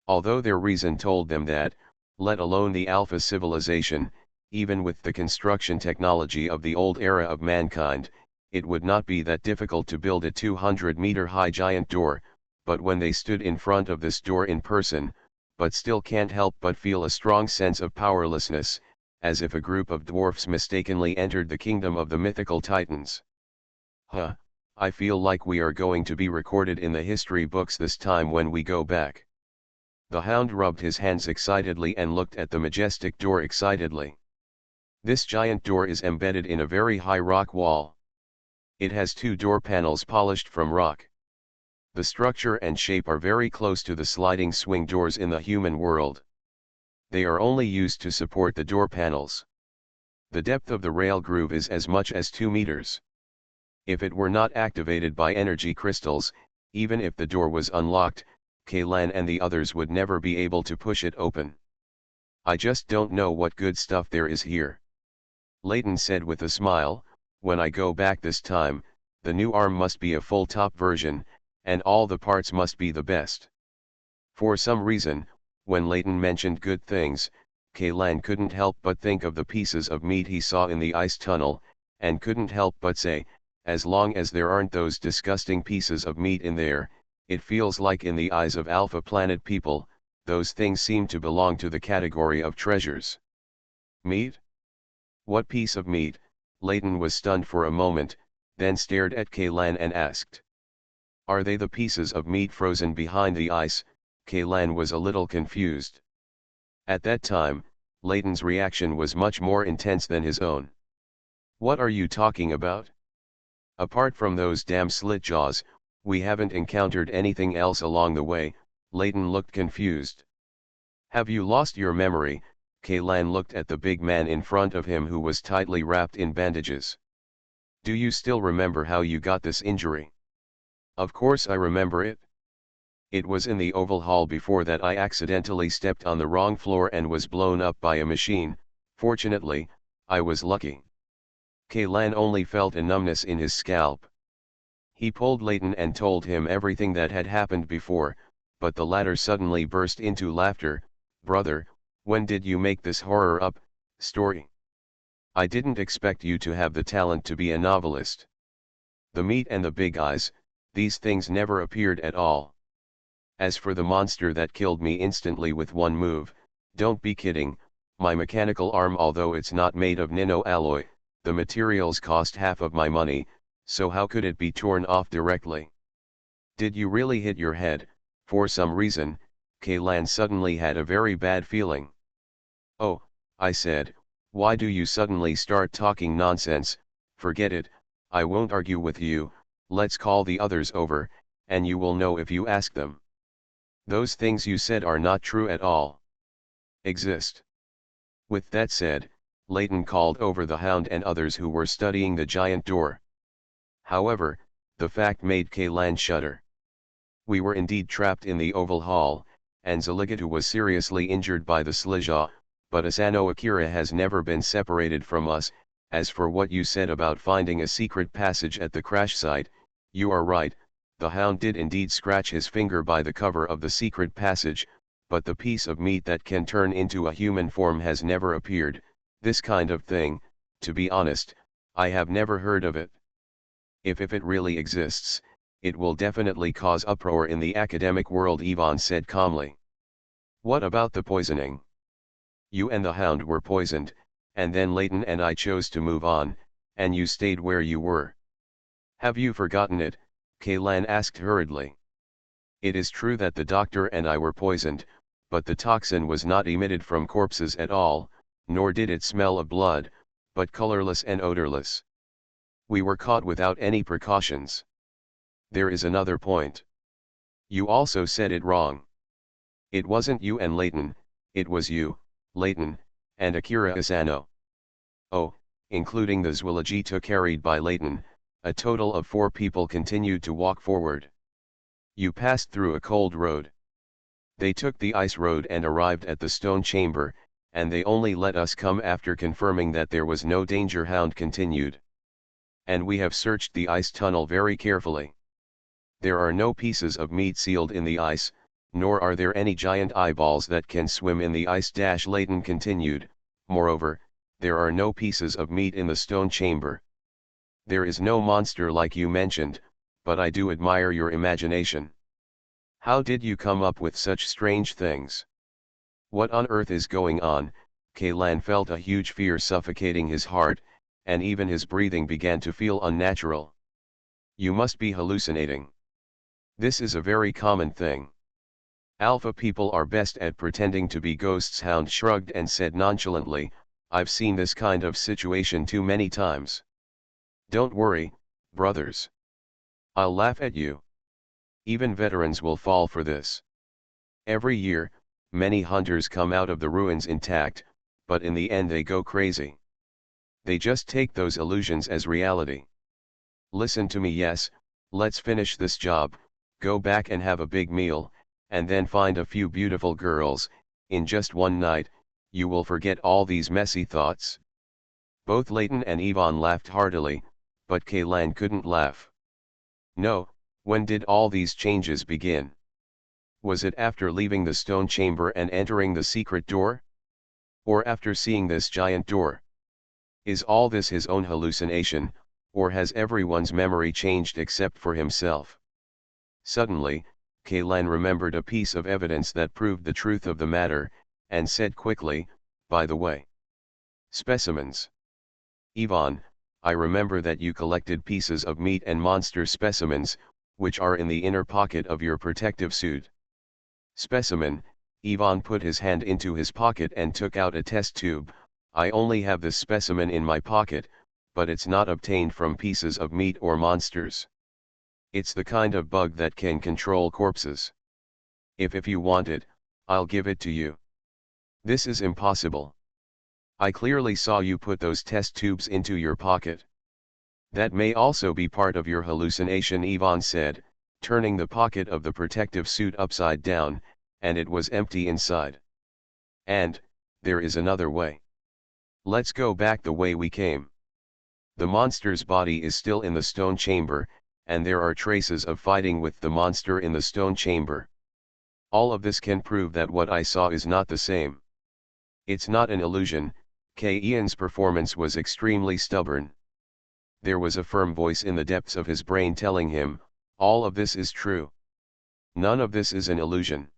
Although their reason told them that, let alone the Alpha civilization, even with the construction technology of the old era of mankind, it would not be that difficult to build a 200-meter-high giant door, but when they stood in front of this door in person, but still can't help but feel a strong sense of powerlessness, as if a group of dwarfs mistakenly entered the kingdom of the mythical titans. I feel like we are going to be recorded in the history books this time when we go back. The Hound rubbed his hands excitedly and looked at the majestic door excitedly. This giant door is embedded in a very high rock wall. It has 2 door panels polished from rock. The structure and shape are very close to the sliding swing doors in the human world. They are only used to support the door panels. The depth of the rail groove is as much as 2 meters. If it were not activated by energy crystals, even if the door was unlocked, Kaylan and the others would never be able to push it open. I just don't know what good stuff there is here. Layton said with a smile, when I go back this time, the new arm must be a full top version, and all the parts must be the best. For some reason, when Layton mentioned good things, Kaylan couldn't help but think of the pieces of meat he saw in the ice tunnel, and couldn't help but say, as long as there aren't those disgusting pieces of meat in there, it feels like in the eyes of Alpha Planet people, those things seem to belong to the category of treasures. Meat? What piece of meat? Layton was stunned for a moment, then stared at Kaylan and asked. Are they the pieces of meat frozen behind the ice? Kaylan was a little confused. At that time, Layton's reaction was much more intense than his own. What are you talking about? Apart from those damn slit jaws, we haven't encountered anything else along the way. Layton looked confused. Have you lost your memory? Kaylan looked at the big man in front of him who was tightly wrapped in bandages. Do you still remember how you got this injury? Of course I remember it. It was in the oval hall. Before that I accidentally stepped on the wrong floor and was blown up by a machine. Fortunately, I was lucky. Kaylan only felt a numbness in his scalp. He pulled Layton and told him everything that had happened before, but the latter suddenly burst into laughter. Brother, when did you make this horror-up story? I didn't expect you to have the talent to be a novelist. The meat and the big eyes, these things never appeared at all. As for the monster that killed me instantly with one move, don't be kidding, my mechanical arm, although it's not made of nano alloy, the materials cost half of my money, so how could it be torn off directly? Did you really hit your head? For some reason, Kaylan suddenly had a very bad feeling. Oh, I said, why do you suddenly start talking nonsense? Forget it, I won't argue with you, let's call the others over, and you will know if you ask them. Those things you said are not true at all. Exist. With that said, Layton called over the Hound and others who were studying the giant door. However, the fact made Kaylan shudder. We were indeed trapped in the oval hall, and Zaligatu was seriously injured by the Slijaw, but Asano Akira has never been separated from us, As for what you said about finding a secret passage at the crash site, you are right, the hound did indeed scratch his finger by the cover of the secret passage, but the piece of meat that can turn into a human form has never appeared. This kind of thing, to be honest, I have never heard of it. If it really exists, it will definitely cause uproar in the academic world, Yvonne said calmly. What about the poisoning? You and the hound were poisoned, and then Leighton and I chose to move on, and you stayed where you were. Have you forgotten it? Kaylan asked hurriedly. It is true that the doctor and I were poisoned, but the toxin was not emitted from corpses at all, nor did it smell of blood, but colorless and odorless. We were caught without any precautions. There is another point. You also said it wrong. It wasn't you and Leighton, it was you, Leighton, and Akira Asano. Oh, including the Zwilligita carried by Leighton, a total of 4 people continued to walk forward. You passed through a cold road. They took the ice road and arrived at the stone chamber, and they only let us come after confirming that there was no danger, Hound continued. And we have searched the ice tunnel very carefully. There are no pieces of meat sealed in the ice, nor are there any giant eyeballs that can swim in the ice. Leighton continued, moreover, there are no pieces of meat in the stone chamber. There is no monster like you mentioned, but I do admire your imagination. How did you come up with such strange things? What on earth is going on? Kaylan felt a huge fear suffocating his heart, and even his breathing began to feel unnatural. You must be hallucinating. This is a very common thing. Alpha people are best at pretending to be ghosts. Hound shrugged and said nonchalantly, I've seen this kind of situation too many times. Don't worry, brothers. I'll laugh at you. Even veterans will fall for this. Every year, many hunters come out of the ruins intact, but in the end they go crazy. They just take those illusions as reality. Listen to me, yes, let's finish this job, go back and have a big meal, and then find a few beautiful girls. In just one night, you will forget all these messy thoughts. Both Leighton and Yvonne laughed heartily, but Kaylan couldn't laugh. No, when did all these changes begin? Was it after leaving the stone chamber and entering the secret door? Or after seeing this giant door? Is all this his own hallucination, or has everyone's memory changed except for himself? Suddenly, Kaylan remembered a piece of evidence that proved the truth of the matter, and said quickly, by the way. Specimens. Yvonne, I remember that you collected pieces of meat and monster specimens, which are in the inner pocket of your protective suit. Specimen, Yvonne put his hand into his pocket and took out a test tube. I only have this specimen in my pocket, but it's not obtained from pieces of meat or monsters. It's the kind of bug that can control corpses. If you want it, I'll give it to you. This is impossible. I clearly saw you put those test tubes into your pocket. That may also be part of your hallucination, Yvonne said, turning the pocket of the protective suit upside down, and it was empty inside. And, there is another way. Let's go back the way we came. The monster's body is still in the stone chamber, and there are traces of fighting with the monster in the stone chamber. All of this can prove that what I saw is not the same. It's not an illusion. Ian's performance was extremely stubborn. There was a firm voice in the depths of his brain telling him, all of this is true. None of this is an illusion.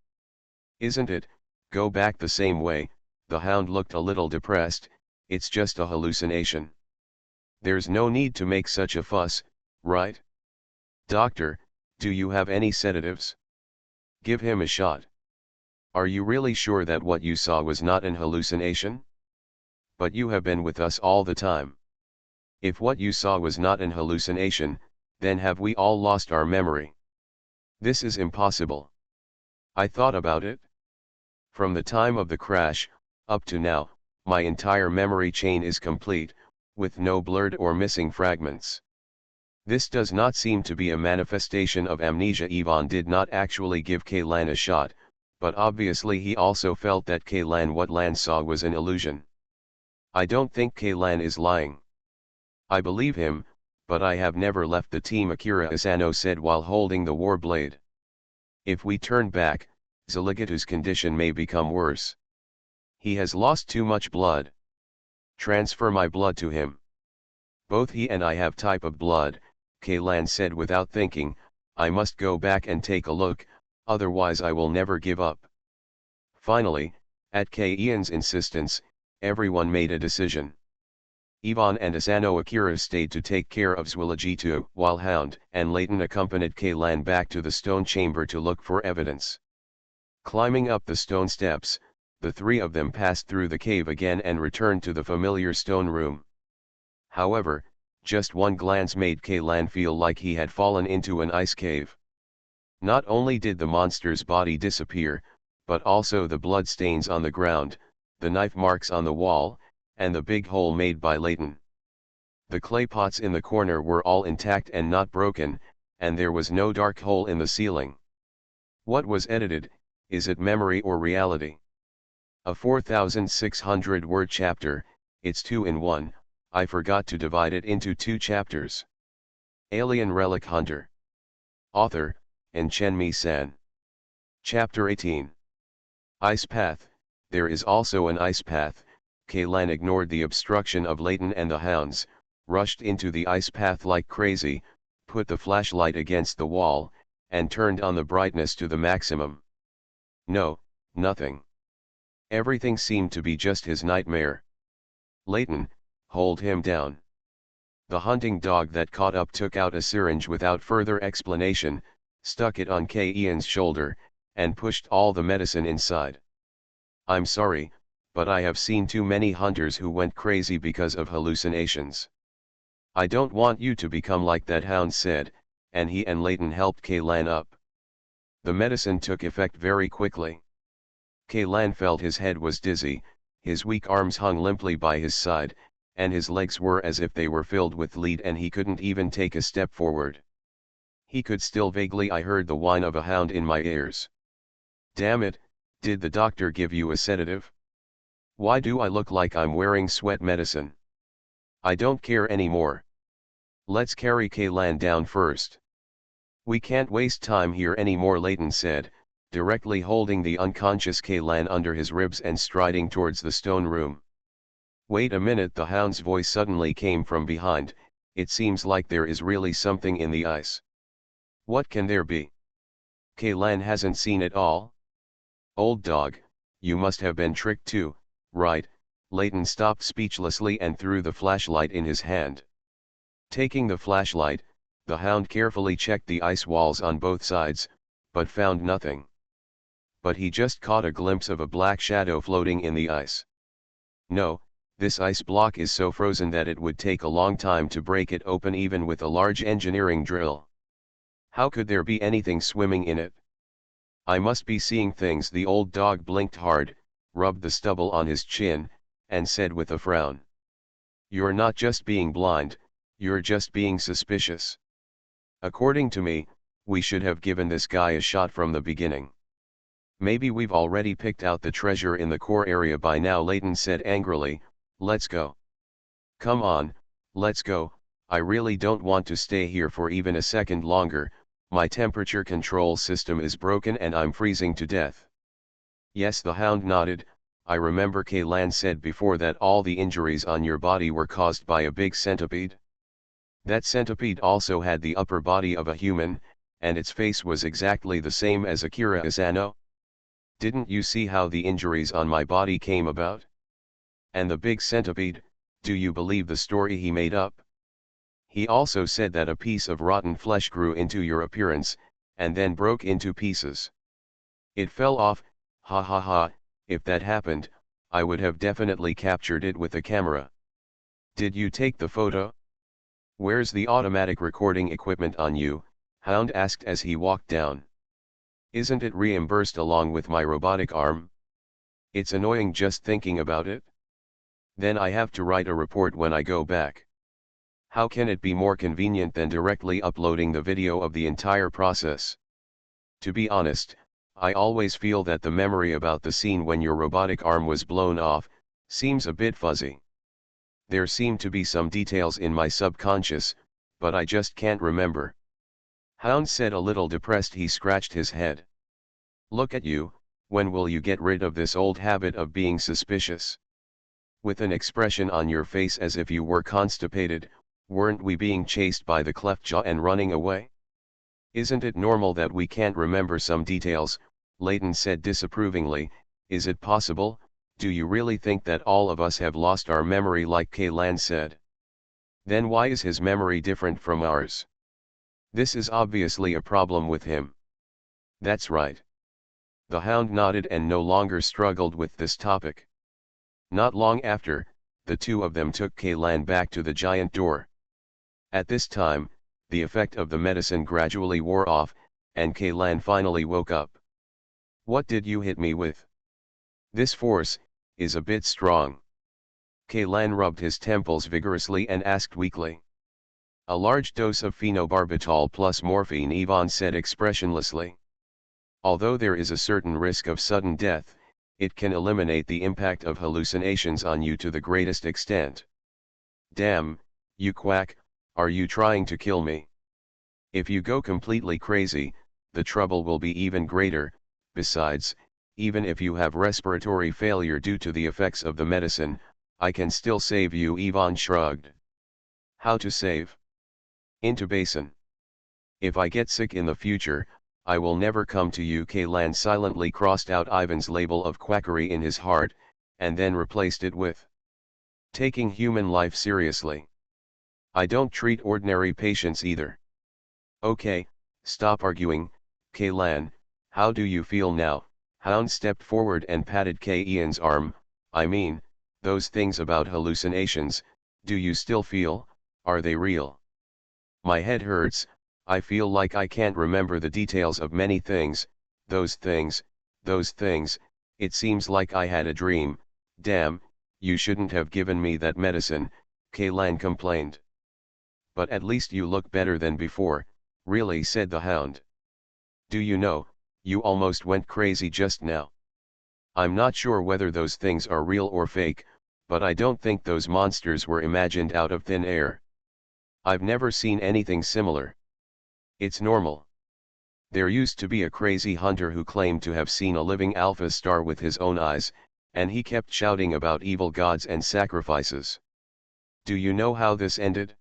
Isn't it? Go back the same way. The Hound looked a little depressed. It's just a hallucination. There's no need to make such a fuss, right? Doctor, do you have any sedatives? Give him a shot. Are you really sure that what you saw was not an hallucination? But you have been with us all the time. If what you saw was not an hallucination, then have we all lost our memory? This is impossible. I thought about it. From the time of the crash, up to now, my entire memory chain is complete, with no blurred or missing fragments. This does not seem to be a manifestation of amnesia. Yvonne did not actually give Kaylan a shot, but obviously he also felt that what Lan saw was an illusion. I don't think Kaylan is lying. I believe him, but I have never left the team, Akira Asano said while holding the war blade. If we turn back, Zaligatu's condition may become worse. He has lost too much blood. Transfer my blood to him. Both he and I have type of blood, Kaylan said without thinking. I must go back and take a look, otherwise I will never give up. Finally, at Ian's insistence, everyone made a decision. Ivan and Asano Akira stayed to take care of Zwiligitu, while Hound and Layton accompanied Kaylan back to the stone chamber to look for evidence. Climbing up the stone steps, the three of them passed through the cave again and returned to the familiar stone room. However, just one glance made Kaylan feel like he had fallen into an ice cave. Not only did the monster's body disappear, but also the blood stains on the ground, the knife marks on the wall, and the big hole made by Layton. The clay pots in the corner were all intact and not broken, and there was no dark hole in the ceiling. What was edited? Is it memory or reality? A 4,600-word chapter, it's 2 in 1, I forgot to divide it into 2 chapters. Alien Relic Hunter. Author, Chenmi-san. Chapter 18. Ice Path. There is also an ice path. Kaylan ignored the obstruction of Layton and the hounds, rushed into the ice path like crazy, put the flashlight against the wall, and turned on the brightness to the maximum. No, nothing. Everything seemed to be just his nightmare. Layton, hold him down. The hunting dog that caught up took out a syringe without further explanation, stuck it on Ian's shoulder, and pushed all the medicine inside. I'm sorry, but I have seen too many hunters who went crazy because of hallucinations. I don't want you to become like that, Hound said, and he and Layton helped Kaylan up. The medicine took effect very quickly. Kaylan felt his head was dizzy, his weak arms hung limply by his side, and his legs were as if they were filled with lead and he couldn't even take a step forward. He could still vaguely heard the whine of a hound in my ears. Damn it, did the doctor give you a sedative? Why do I look like I'm wearing sweat medicine? I don't care anymore. Let's carry Kaylan down first. We can't waste time here anymore, Layton said, directly holding the unconscious Kaylan under his ribs and striding towards the stone room. Wait a minute, the hound's voice suddenly came from behind. It seems like there is really something in the ice. What can there be? Kaylan hasn't seen it all? Old dog, you must have been tricked too, right? Layton stopped speechlessly and threw the flashlight in his hand. Taking the flashlight, the hound carefully checked the ice walls on both sides, but found nothing. But he just caught a glimpse of a black shadow floating in the ice. No, this ice block is so frozen that it would take a long time to break it open even with a large engineering drill. How could there be anything swimming in it? I must be seeing things. The old dog blinked hard, rubbed the stubble on his chin, and said with a frown. You're not just being blind, you're just being suspicious. According to me, we should have given this guy a shot from the beginning. Maybe we've already picked out the treasure in the core area by now, Layton said angrily. Let's go. Come on, let's go. I really don't want to stay here for even a second longer. My temperature control system is broken and I'm freezing to death. Yes, the hound nodded. I remember Kaylan said before that all the injuries on your body were caused by a big centipede. That centipede also had the upper body of a human, and its face was exactly the same as Akira Asano. Didn't you see how the injuries on my body came about? And the big centipede, do you believe the story he made up? He also said that a piece of rotten flesh grew into your appearance, and then broke into pieces. It fell off, ha ha ha. If that happened, I would have definitely captured it with a camera. Did you take the photo? Where's the automatic recording equipment on you? Hound asked as he walked down. Isn't it reimbursed along with my robotic arm? It's annoying just thinking about it. Then I have to write a report when I go back. How can it be more convenient than directly uploading the video of the entire process? To be honest, I always feel that the memory about the scene when your robotic arm was blown off seems a bit fuzzy. There seem to be some details in my subconscious, but I just can't remember. Hound said, a little depressed. He scratched his head. Look at you, when will you get rid of this old habit of being suspicious? With an expression on your face as if you were constipated, weren't we being chased by the cleft jaw and running away? Isn't it normal that we can't remember some details? Layton said disapprovingly. Is it possible? Do you really think that all of us have lost our memory like Kaylan said? Then why is his memory different from ours? This is obviously a problem with him. That's right. The Hound nodded and no longer struggled with this topic. Not long after, the two of them took Kaylan back to the giant door. At this time, the effect of the medicine gradually wore off, and Kaylan finally woke up. What did you hit me with? This force is a bit strong. Kaylan rubbed his temples vigorously and asked weakly. A large dose of phenobarbital plus morphine, Yvonne said expressionlessly. Although there is a certain risk of sudden death, it can eliminate the impact of hallucinations on you to the greatest extent. Damn, you quack, are you trying to kill me? If you go completely crazy, the trouble will be even greater. Besides, even if you have respiratory failure due to the effects of the medicine, I can still save you. Yvonne shrugged. How to save? Intubation. If I get sick in the future, I will never come to you. Kaylan silently crossed out Ivan's label of quackery in his heart, and then replaced it with taking human life seriously. I don't treat ordinary patients either. Okay, stop arguing, Kaylan. How do you feel now? Hound stepped forward and patted Ian's arm. I mean, those things about hallucinations, do you still feel, are they real? My head hurts, I feel like I can't remember the details of many things, those things, it seems like I had a dream. Damn, you shouldn't have given me that medicine, Kaylan complained. But at least you look better than before, really, said the Hound. Do you know, you almost went crazy just now. I'm not sure whether those things are real or fake, but I don't think those monsters were imagined out of thin air. I've never seen anything similar. It's normal. There used to be a crazy hunter who claimed to have seen a living alpha star with his own eyes, and he kept shouting about evil gods and sacrifices. Do you know how this ended?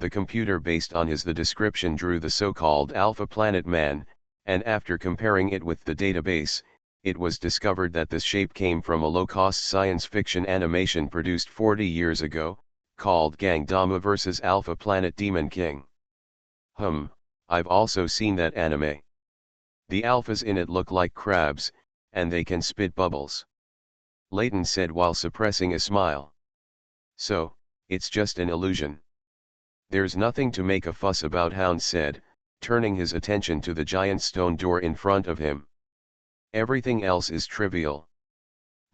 The computer based on the description drew the so-called Alpha Planet Man, and after comparing it with the database, it was discovered that this shape came from a low-cost science fiction animation produced 40 years ago, called Gangdama vs. Alpha Planet Demon King. I've also seen that anime. The alphas in it look like crabs, and they can spit bubbles. Layton said while suppressing a smile. So, it's just an illusion. There's nothing to make a fuss about, Hound said, turning his attention to the giant stone door in front of him. Everything else is trivial.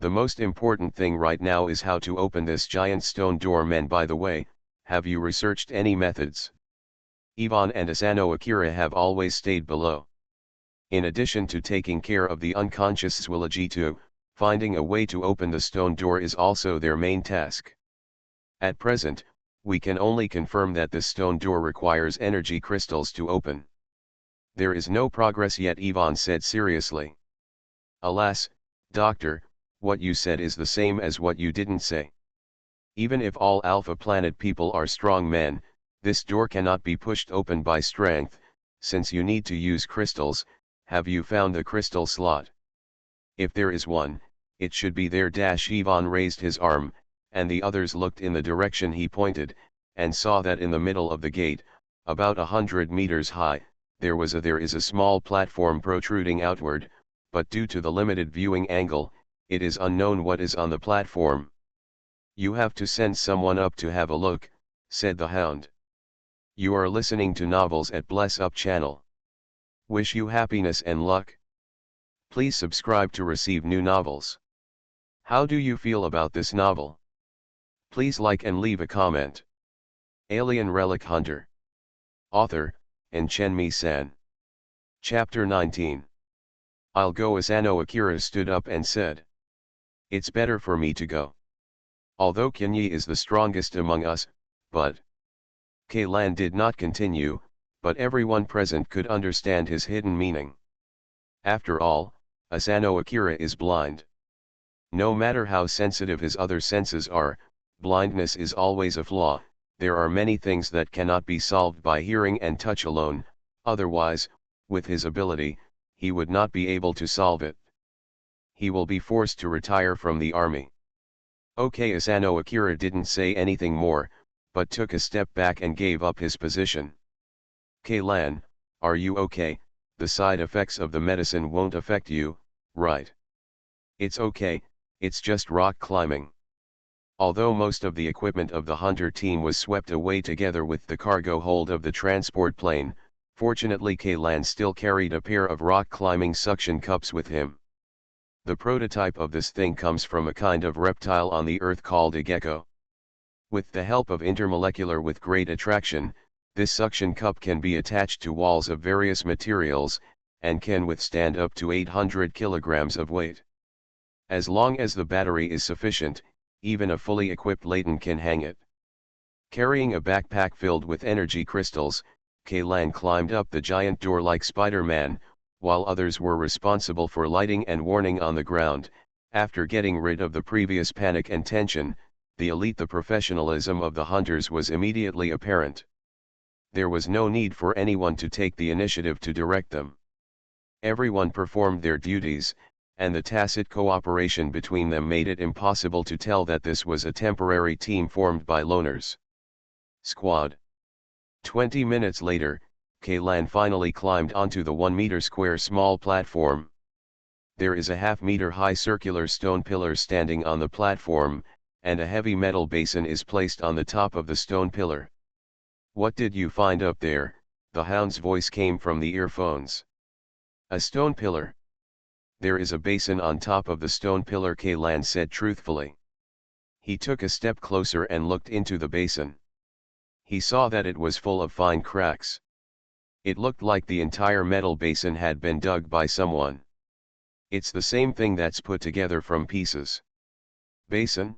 The most important thing right now is how to open this giant stone door. Men, by the way, have you researched any methods? Yvonne and Asano Akira have always stayed below. In addition to taking care of the unconscious Swilagi, finding a way to open the stone door is also their main task. At present, we can only confirm that this stone door requires energy crystals to open. There is no progress yet, Yvonne said seriously. Alas, Doctor, what you said is the same as what you didn't say. Even if all Alpha Planet people are strong men, this door cannot be pushed open by strength, since you need to use crystals. Have you found the crystal slot? If there is one, it should be there. Yvonne raised his arm, and the others looked in the direction he pointed, and saw that in the middle of the gate, about 100 meters high, there is a small platform protruding outward, but due to the limited viewing angle, it is unknown what is on the platform. You have to send someone up to have a look, said the Hound. You are listening to Novels at Bless Up channel. Wish you happiness and luck. Please subscribe to receive new novels. How do you feel about this novel? Please like and leave a comment. Alien Relic Hunter. Author, Chenmi-san. Chapter 19. I'll go. Asano Akira stood up and said. It's better for me to go. Although Kenyi is the strongest among us, but Kaylan did not continue, but everyone present could understand his hidden meaning. After all, Asano Akira is blind. No matter how sensitive his other senses are, blindness is always a flaw. There are many things that cannot be solved by hearing and touch alone, otherwise, with his ability, he would not be able to solve it. He will be forced to retire from the army. Okay, Asano Akira didn't say anything more, but took a step back and gave up his position. Kaylan, are you okay? The side effects of the medicine won't affect you, right? It's okay, it's just rock climbing. Although most of the equipment of the hunter team was swept away together with the cargo hold of the transport plane, fortunately Kaylan still carried a pair of rock climbing suction cups with him. The prototype of this thing comes from a kind of reptile on the Earth called a gecko. With the help of intermolecular with great attraction, this suction cup can be attached to walls of various materials, and can withstand up to 800 kilograms of weight. As long as the battery is sufficient, even a fully equipped Layton can hang it. Carrying a backpack filled with energy crystals, Kaylan climbed up the giant door like Spider-Man, while others were responsible for lighting and warning on the ground. After getting rid of the previous panic and tension, the professionalism of the hunters was immediately apparent. There was no need for anyone to take the initiative to direct them. Everyone performed their duties, and the tacit cooperation between them made it impossible to tell that this was a temporary team formed by loners. Squad. 20 minutes later, Kaylan finally climbed onto the 1-meter square small platform. There is a half-meter high circular stone pillar standing on the platform, and a heavy metal basin is placed on the top of the stone pillar. What did you find up there? The hound's voice came from the earphones. A stone pillar. There is a basin on top of the stone pillar, Kaylan said truthfully. He took a step closer and looked into the basin. He saw that it was full of fine cracks. It looked like the entire metal basin had been dug by someone. It's the same thing that's put together from pieces. Basin?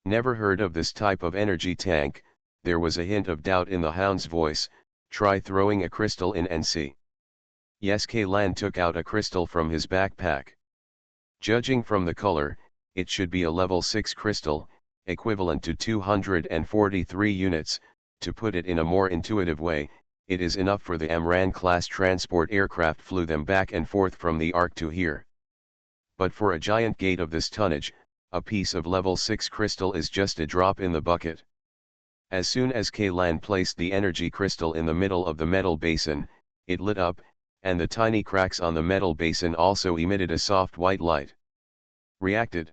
Never heard of this type of energy tank. There was a hint of doubt in the hound's voice. Try throwing a crystal in and see. Yes, Kaylan took out a crystal from his backpack. Judging from the color, it should be a level 6 crystal, equivalent to 243 units. To put it in a more intuitive way, it is enough for the Amran-class transport aircraft flew them back and forth from the Ark to here. But for a giant gate of this tonnage, a piece of level 6 crystal is just a drop in the bucket. As soon as Kaylan placed the energy crystal in the middle of the metal basin, it lit up, and the tiny cracks on the metal basin also emitted a soft white light. Reacted.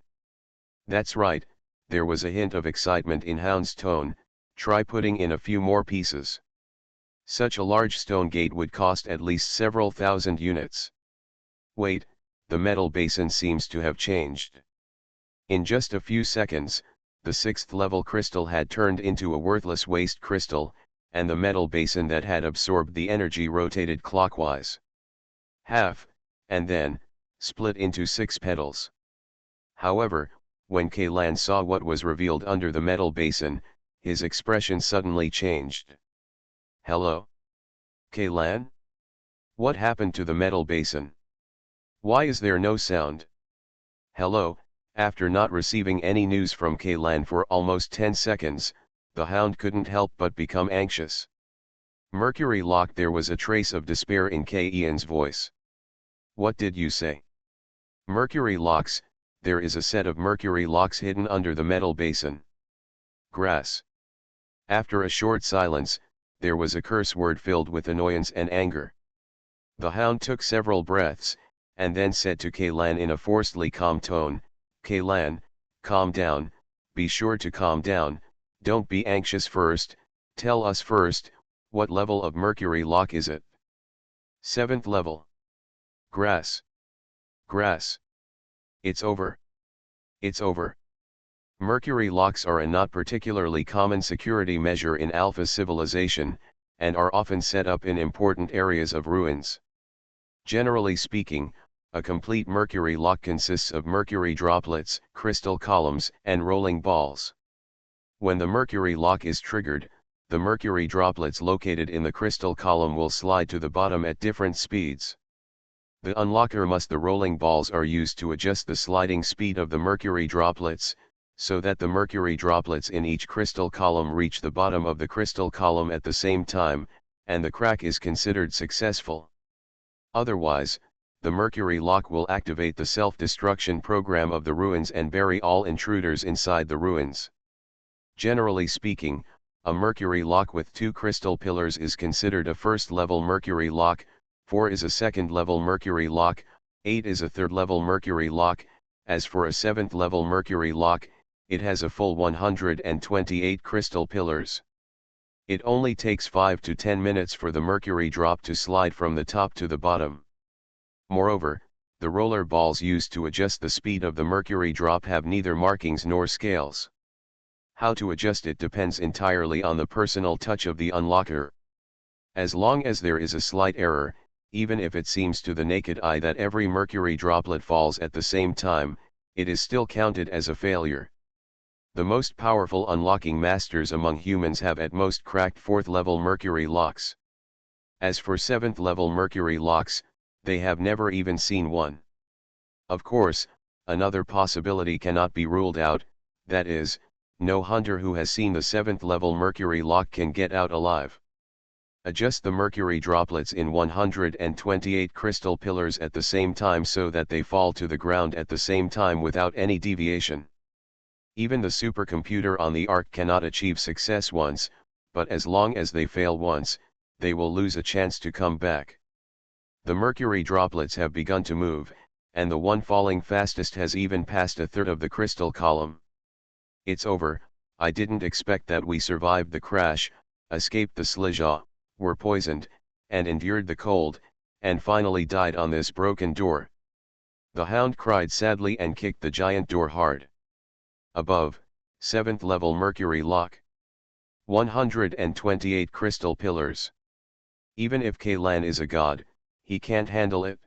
That's right, there was a hint of excitement in Hound's tone. Try putting in a few more pieces. Such a large stone gate would cost at least several thousand units. Wait, the metal basin seems to have changed. In just a few seconds, the 6th level crystal had turned into a worthless waste crystal, and the metal basin that had absorbed the energy rotated clockwise. Half, and then, split into 6 petals. However, when Kaylan saw what was revealed under the metal basin, his expression suddenly changed. Hello? Kaylan? What happened to the metal basin? Why is there no sound? Hello? After not receiving any news from Kaylan for almost 10 seconds, the hound couldn't help but become anxious. Mercury lock. There was a trace of despair in Ian's voice. What did you say? Mercury locks. There is a set of mercury locks hidden under the metal basin. Grass. After a short silence, there was a curse word filled with annoyance and anger. The hound took several breaths, and then said to Kaylan in a forcedly calm tone, Kaylan, calm down, be sure to calm down, don't be anxious first, tell us first, what level of mercury lock is it? 7th level. Grass. Grass. It's over. It's over. Mercury locks are a not particularly common security measure in Alpha civilization, and are often set up in important areas of ruins. Generally speaking, A complete mercury lock consists of mercury droplets, crystal columns, and rolling balls. When the mercury lock is triggered, the mercury droplets located in the crystal column will slide to the bottom at different speeds. The unlocker the rolling balls are used to adjust the sliding speed of the mercury droplets, so that the mercury droplets in each crystal column reach the bottom of the crystal column at the same time, and the crack is considered successful. Otherwise, the mercury lock will activate the self-destruction program of the ruins and bury all intruders inside the ruins. Generally speaking, a mercury lock with 2 crystal pillars is considered a first-level mercury lock, 4 is a second-level mercury lock, 8 is a third-level mercury lock. As for a 7th-level mercury lock, it has a full 128 crystal pillars. It only takes 5 to 10 minutes for the mercury drop to slide from the top to the bottom. Moreover, the roller balls used to adjust the speed of the mercury drop have neither markings nor scales. How to adjust it depends entirely on the personal touch of the unlocker. As long as there is a slight error, even if it seems to the naked eye that every mercury droplet falls at the same time, it is still counted as a failure. The most powerful unlocking masters among humans have at most cracked 4th-level mercury locks. As for 7th-level mercury locks, they have never even seen one. Of course, another possibility cannot be ruled out, that is, no hunter who has seen the 7th-level mercury lock can get out alive. Adjust the mercury droplets in 128 crystal pillars at the same time so that they fall to the ground at the same time without any deviation. Even the supercomputer on the Ark cannot achieve success once, but as long as they fail once, they will lose a chance to come back. The mercury droplets have begun to move, and the one falling fastest has even passed a third of the crystal column. It's over. I didn't expect that we survived the crash, escaped the Slijah, were poisoned, and endured the cold, and finally died on this broken door. The hound cried sadly and kicked the giant door hard. Above, 7th-level mercury lock. 128 crystal pillars. Even if Kaylan is a god, he can't handle it.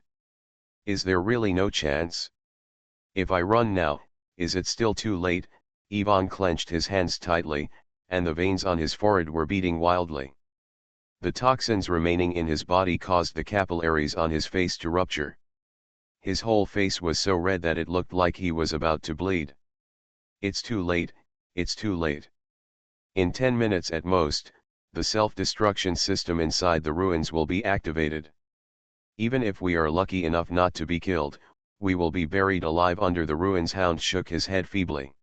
Is there really no chance? If I run now, is it still too late? Ivan clenched his hands tightly, and the veins on his forehead were beating wildly. The toxins remaining in his body caused the capillaries on his face to rupture. His whole face was so red that it looked like he was about to bleed. It's too late, it's too late. In 10 minutes at most, the self-destruction system inside the ruins will be activated. Even if we are lucky enough not to be killed, we will be buried alive under the ruins. Hound shook his head feebly.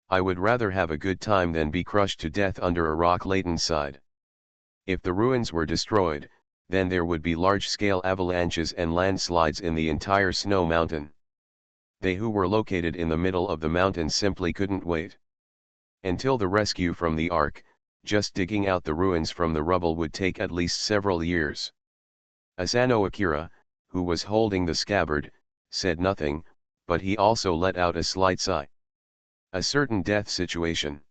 I would rather have a good time than be crushed to death under a rock laden side. If the ruins were destroyed, then there would be large-scale avalanches and landslides in the entire snow mountain. They who were located in the middle of the mountain simply couldn't wait. Until the rescue from the Ark, just digging out the ruins from the rubble would take at least several years. Asano Akira, who was holding the scabbard, said nothing, but he also let out a slight sigh. A certain death situation.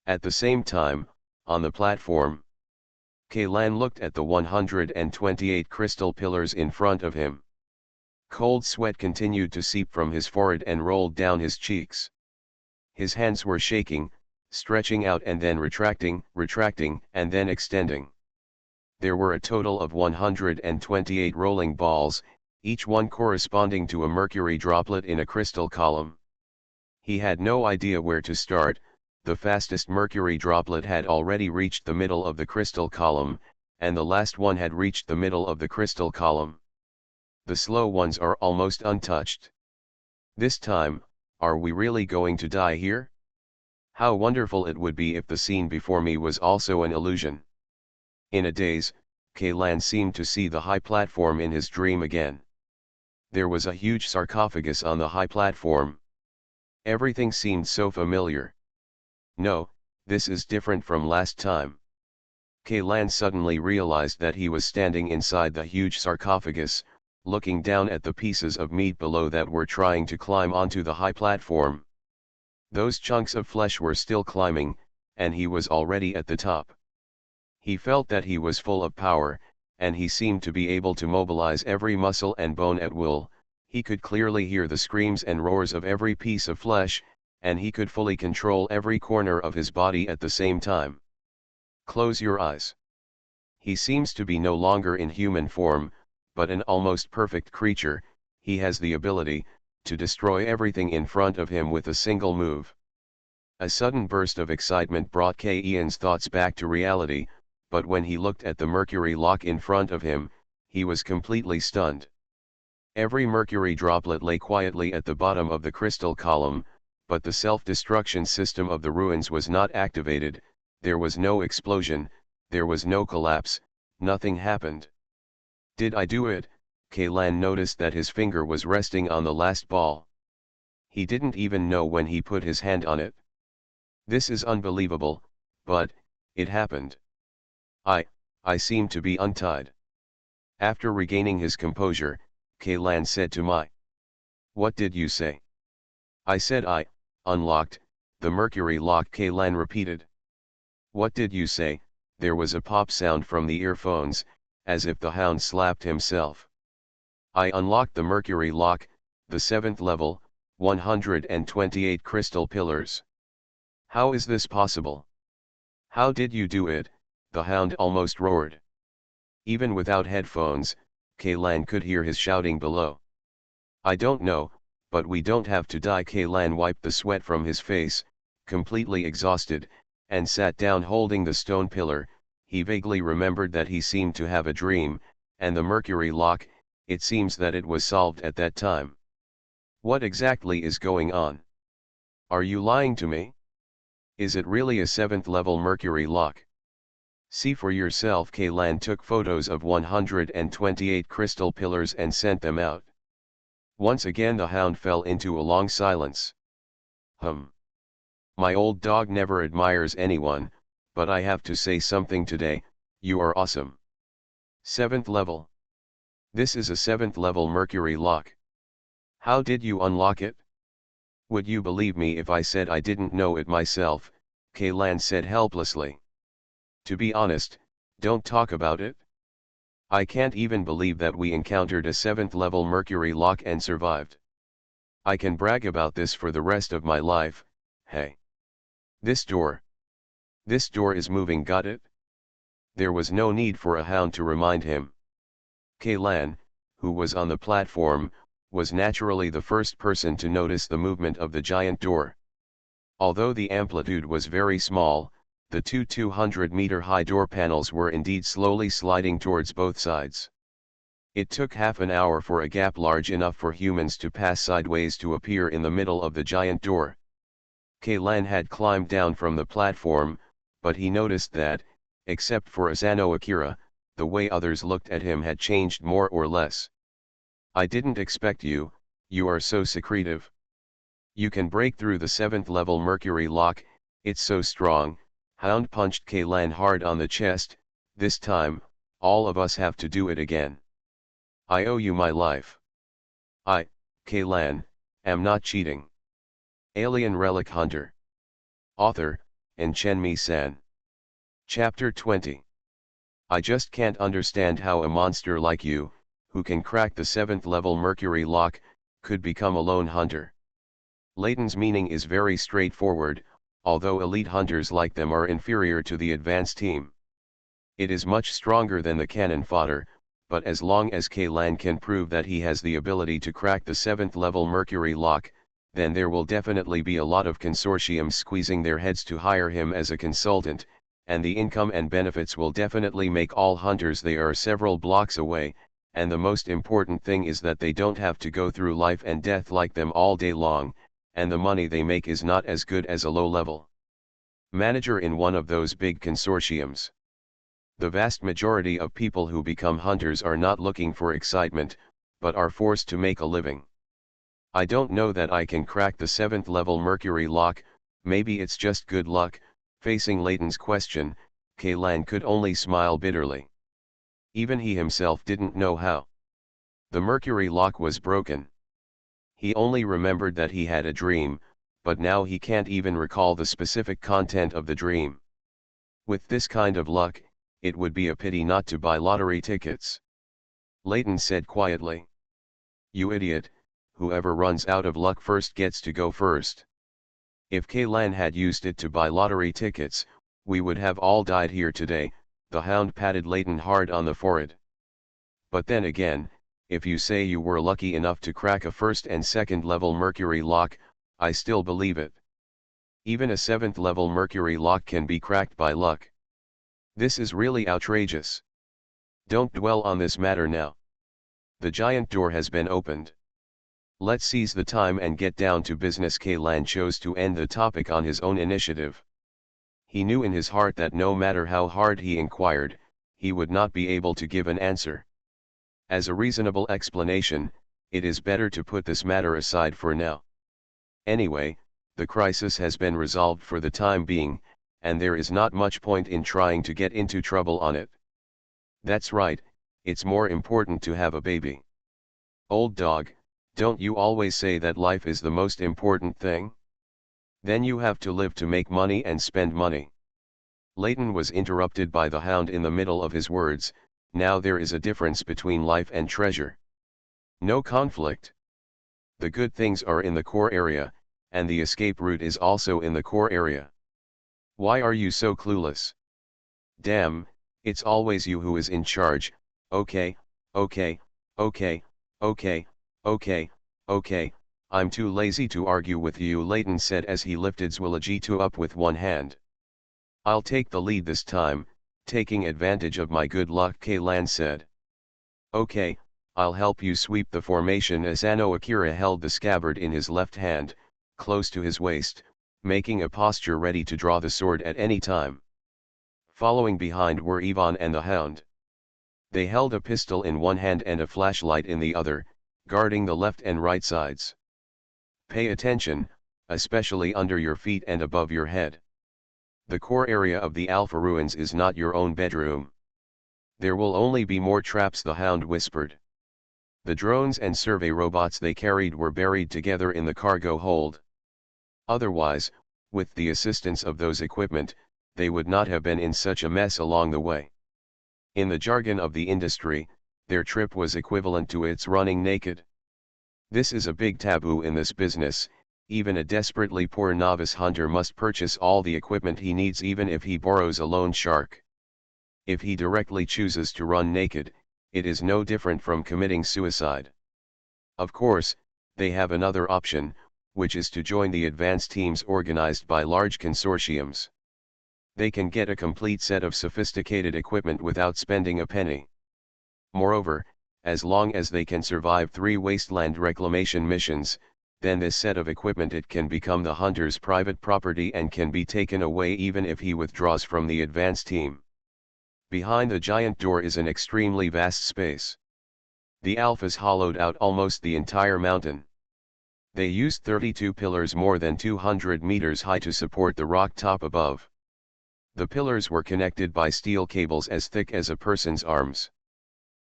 At the same time, on the platform, Kaylan looked at the 128 crystal pillars in front of him. Cold sweat continued to seep from his forehead and rolled down his cheeks. His hands were shaking, stretching out and then retracting, and then extending. There were a total of 128 rolling balls, each one corresponding to a mercury droplet in a crystal column. He had no idea where to start. The fastest mercury droplet had already reached the middle of the crystal column, and the last one had reached the middle of the crystal column. The slow ones are almost untouched. This time, are we really going to die here? How wonderful it would be if the scene before me was also an illusion. In a daze, Kaylan seemed to see the high platform in his dream again. There was a huge sarcophagus on the high platform. Everything seemed so familiar. No, this is different from last time. Kaylan suddenly realized that he was standing inside the huge sarcophagus, looking down at the pieces of meat below that were trying to climb onto the high platform. Those chunks of flesh were still climbing, and he was already at the top. He felt that he was full of power, and he seemed to be able to mobilize every muscle and bone at will, He could clearly hear the screams and roars of every piece of flesh, and he could fully control every corner of his body at the same time. Close your eyes. He seems to be no longer in human form, but an almost perfect creature. He has the ability to destroy everything in front of him with a single move. A sudden burst of excitement brought Ian's thoughts back to reality, but when he looked at the mercury lock in front of him, he was completely stunned. Every mercury droplet lay quietly at the bottom of the crystal column, but the self-destruction system of the ruins was not activated. There was no explosion, there was no collapse, nothing happened. Did I do it? Kaylan noticed that his finger was resting on the last ball. He didn't even know when he put his hand on it. This is unbelievable, but it happened. I seem to be untied. After regaining his composure, Kaylan said to Mai. What did you say? I said I unlocked the mercury lock, Kaylan repeated. What did you say? There was a pop sound from the earphones, as if the hound slapped himself. I unlocked the mercury lock, the 7th level, 128 crystal pillars. How is this possible? How did you do it? The hound almost roared. Even without headphones, Kaylan could hear his shouting below. I don't know, but we don't have to die. Kaylan wiped the sweat from his face, completely exhausted, and sat down holding the stone pillar. He vaguely remembered that he seemed to have a dream, and the mercury lock, it seems that it was solved at that time. What exactly is going on? Are you lying to me? Is it really a 7th level mercury lock? See for yourself. Kaylan took photos of 128 crystal pillars and sent them out. Once again the hound fell into a long silence. My old dog never admires anyone, but I have to say something today. You are awesome. 7th level. This is a 7th level mercury lock. How did you unlock it? Would you believe me if I said I didn't know it myself? Kaylan said helplessly. To be honest, don't talk about it. I can't even believe that we encountered a 7th level mercury lock and survived. I can brag about this for the rest of my life. Hey. This door is moving, got it? There was no need for a hound to remind him. Kaylan, who was on the platform, was naturally the first person to notice the movement of the giant door. Although the amplitude was very small, the two 200-meter-high door panels were indeed slowly sliding towards both sides. It took half an hour for a gap large enough for humans to pass sideways to appear in the middle of the giant door. Kaylan had climbed down from the platform, but he noticed that, except for Asano Akira, the way others looked at him had changed more or less. I didn't expect you, you are so secretive. You can break through the 7th level mercury lock, it's so strong. Hound punched Kaylan hard on the chest. This time, all of us have to do it again. I owe you my life. I, Kaylan, am not cheating. Alien Relic Hunter. Author, Chenmi-san. Chapter 20. I just can't understand how a monster like you, who can crack the 7th level mercury lock, could become a lone hunter. Layton's meaning is very straightforward, although elite hunters like them are inferior to the advanced team. It is much stronger than the cannon fodder, but as long as Kaylan can prove that he has the ability to crack the 7th level mercury lock, then there will definitely be a lot of consortiums squeezing their heads to hire him as a consultant, and the income and benefits will definitely make all hunters they are several blocks away, and the most important thing is that they don't have to go through life and death like them all day long, and the money they make is not as good as a low-level manager in one of those big consortiums. The vast majority of people who become hunters are not looking for excitement, but are forced to make a living. I don't know that I can crack the 7th level mercury lock, maybe it's just good luck. Facing Layton's question, Kaylan could only smile bitterly. Even he himself didn't know how. The mercury lock was broken. He only remembered that he had a dream, but now he can't even recall the specific content of the dream. With this kind of luck, it would be a pity not to buy lottery tickets. Layton said quietly. You idiot, whoever runs out of luck first gets to go first. If Kaylan had used it to buy lottery tickets, we would have all died here today, the hound patted Leighton hard on the forehead. But then again, if you say you were lucky enough to crack a first and second level mercury lock, I still believe it. Even a 7th level mercury lock can be cracked by luck. This is really outrageous. Don't dwell on this matter now. The giant door has been opened. Let's seize the time and get down to business. Kaylan chose to end the topic on his own initiative. He knew in his heart that no matter how hard he inquired, he would not be able to give an answer. As a reasonable explanation, it is better to put this matter aside for now. Anyway, the crisis has been resolved for the time being, and there is not much point in trying to get into trouble on it. That's right, it's more important to have a baby. Old dog, don't you always say that life is the most important thing? Then you have to live to make money and spend money. Leighton was interrupted by the hound in the middle of his words. Now there is a difference between life and treasure. No conflict. The good things are in the core area, and the escape route is also in the core area. Why are you so clueless? Damn, it's always you who is in charge. Okay, okay, okay, okay, okay, okay, I'm too lazy to argue with you, Leighton said as he lifted Zwilligito up with one hand. I'll take the lead this time, taking advantage of my good luck, Kaylan said. Okay, I'll help you sweep the formation. Asano Akira held the scabbard in his left hand, close to his waist, making a posture ready to draw the sword at any time. Following behind were Ivan and the hound. They held a pistol in one hand and a flashlight in the other, guarding the left and right sides. Pay attention, especially under your feet and above your head. The core area of the Alpha Ruins is not your own bedroom. There will only be more traps, the hound whispered. The drones and survey robots they carried were buried together in the cargo hold. Otherwise, with the assistance of those equipment, they would not have been in such a mess along the way. In the jargon of the industry, their trip was equivalent to its running naked. This is a big taboo in this business. Even a desperately poor novice hunter must purchase all the equipment he needs, even if he borrows a loan shark. If he directly chooses to run naked, it is no different from committing suicide. Of course, they have another option, which is to join the advance teams organized by large consortiums. They can get a complete set of sophisticated equipment without spending a penny. Moreover, as long as they can survive 3 wasteland reclamation missions, then this set of equipment it can become the hunter's private property and can be taken away even if he withdraws from the advance team. Behind the giant door is an extremely vast space. The Alphas hollowed out almost the entire mountain. They used 32 pillars more than 200 meters high to support the rock top above. The pillars were connected by steel cables as thick as a person's arms.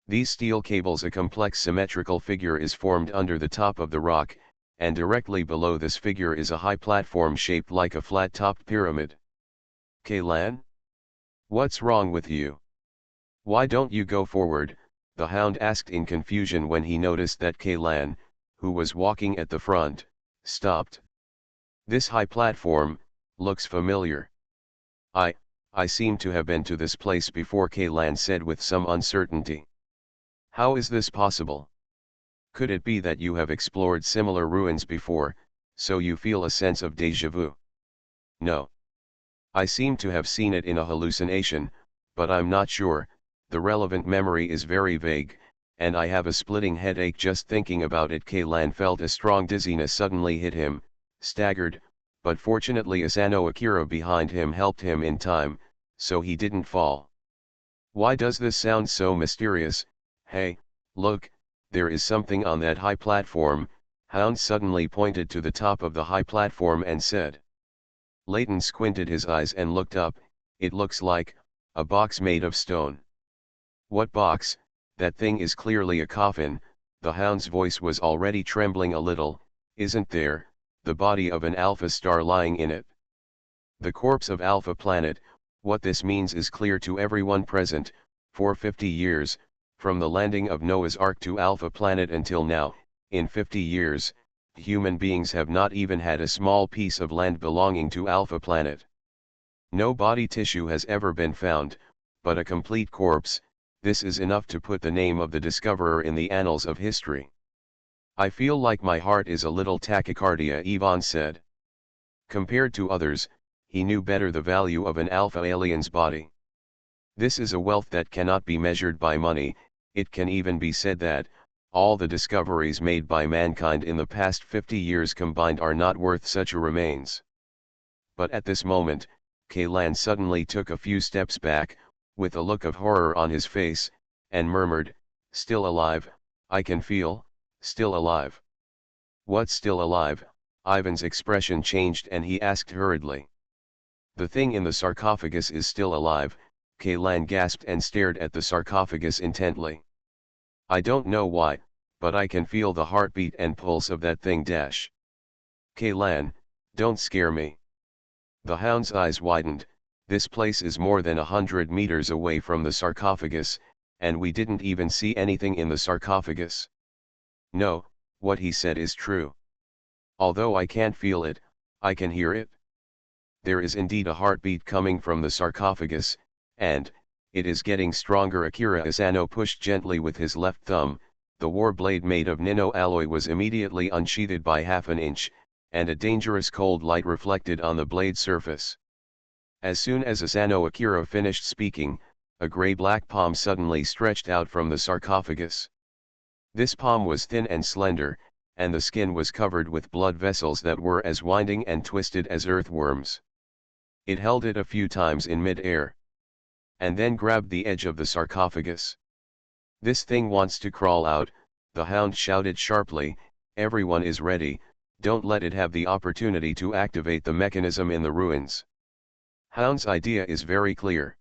These steel cables, a complex symmetrical figure is formed under the top of the rock, and directly below this figure is a high platform shaped like a flat-topped pyramid. Kaylan? What's wrong with you? Why don't you go forward? The hound asked in confusion when he noticed that Kaylan, who was walking at the front, stopped. This high platform looks familiar. I seem to have been to this place before, Kaylan said with some uncertainty. How is this possible? Could it be that you have explored similar ruins before, so you feel a sense of déjà vu? No. I seem to have seen it in a hallucination, but I'm not sure. The relevant memory is very vague, and I have a splitting headache just thinking about it. Kaylan felt a strong dizziness suddenly hit him, staggered, but fortunately Asano Akira behind him helped him in time, so he didn't fall. Why does this sound so mysterious? Hey, look, there is something on that high platform. Hound suddenly pointed to the top of the high platform and said. Leighton squinted his eyes and looked up. It looks like a box made of stone. What box? That thing is clearly a coffin. The hound's voice was already trembling a little. Isn't there the body of an Alpha star lying in it? The corpse of Alpha Planet. What this means is clear to everyone present. For 50 years, from the landing of Noah's Ark to Alpha Planet until now, In 50 years, human beings have not even had a small piece of land belonging to Alpha Planet. No body tissue has ever been found, but a complete corpse. This is enough to put the name of the discoverer in the annals of history. I feel like my heart is a little tachycardia, Ivan said. Compared to others, he knew better the value of an alpha alien's body. This is a wealth that cannot be measured by money. It can even be said that all the discoveries made by mankind in the past 50 years combined are not worth such a remains. But at this moment, Kaylan suddenly took a few steps back, with a look of horror on his face, and murmured, "Still alive, I can feel, still alive." "What's still alive?" Ivan's expression changed and he asked hurriedly. "The thing in the sarcophagus is still alive," Kaylan gasped and stared at the sarcophagus intently. "I don't know why, but I can feel the heartbeat and pulse of that thing. Kaylan, don't scare me." The hound's eyes widened. "This place is more than 100 meters away from the sarcophagus, and we didn't even see anything in the sarcophagus." "No, what he said is true. Although I can't feel it, I can hear it. There is indeed a heartbeat coming from the sarcophagus, and it is getting stronger." Akira Asano pushed gently with his left thumb. The war blade made of nino alloy was immediately unsheathed by half an inch, and a dangerous cold light reflected on the blade surface. As soon as Asano Akira finished speaking, a gray-black palm suddenly stretched out from the sarcophagus. This palm was thin and slender, and the skin was covered with blood vessels that were as winding and twisted as earthworms. It held it a few times in mid-air, and then grabbed the edge of the sarcophagus. "This thing wants to crawl out," the hound shouted sharply. "Everyone is ready, don't let it have the opportunity to activate the mechanism in the ruins." Hound's idea is very clear.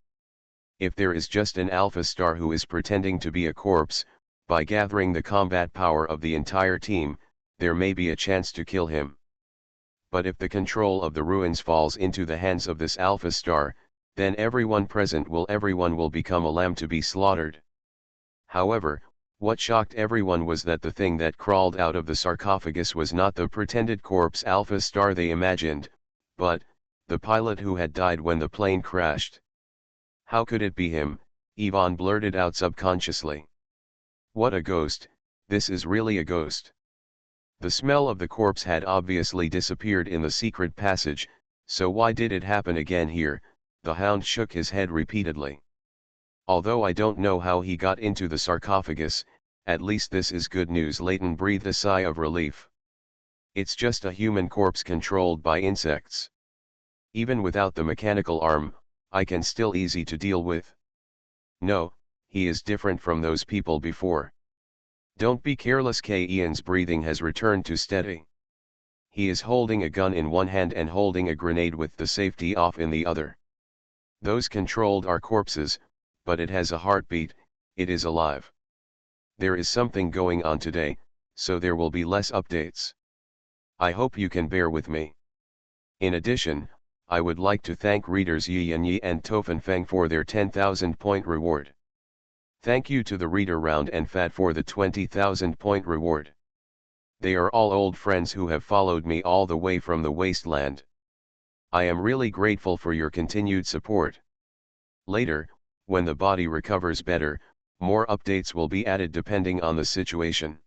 If there is just an alpha star who is pretending to be a corpse, by gathering the combat power of the entire team, there may be a chance to kill him. But if the control of the ruins falls into the hands of this alpha star, then everyone will become a lamb to be slaughtered. However, what shocked everyone was that the thing that crawled out of the sarcophagus was not the pretended corpse alpha star they imagined, but the pilot who had died when the plane crashed. "How could it be him?" Ivan blurted out subconsciously. "What a ghost, this is really a ghost." The smell of the corpse had obviously disappeared in the secret passage, so why did it happen again here? The hound shook his head repeatedly. "Although I don't know how he got into the sarcophagus, at least this is good news." Layton breathed a sigh of relief. "It's just a human corpse controlled by insects. Even without the mechanical arm, I can still easy to deal with." "No, he is different from those people before. Don't be careless." Ian's breathing has returned to steady. He is holding a gun in one hand and holding a grenade with the safety off in the other. "Those controlled are corpses, but it has a heartbeat, it is alive. There is something going on today, so there will be less updates. I hope you can bear with me. In addition, I would like to thank readers Yi Yanyi and Tofan Feng for their 10,000 point reward. Thank you to the Reader Round and Fat for the 20,000 point reward. They are all old friends who have followed me all the way from the wasteland. I am really grateful for your continued support. Later, when the body recovers better, more updates will be added depending on the situation.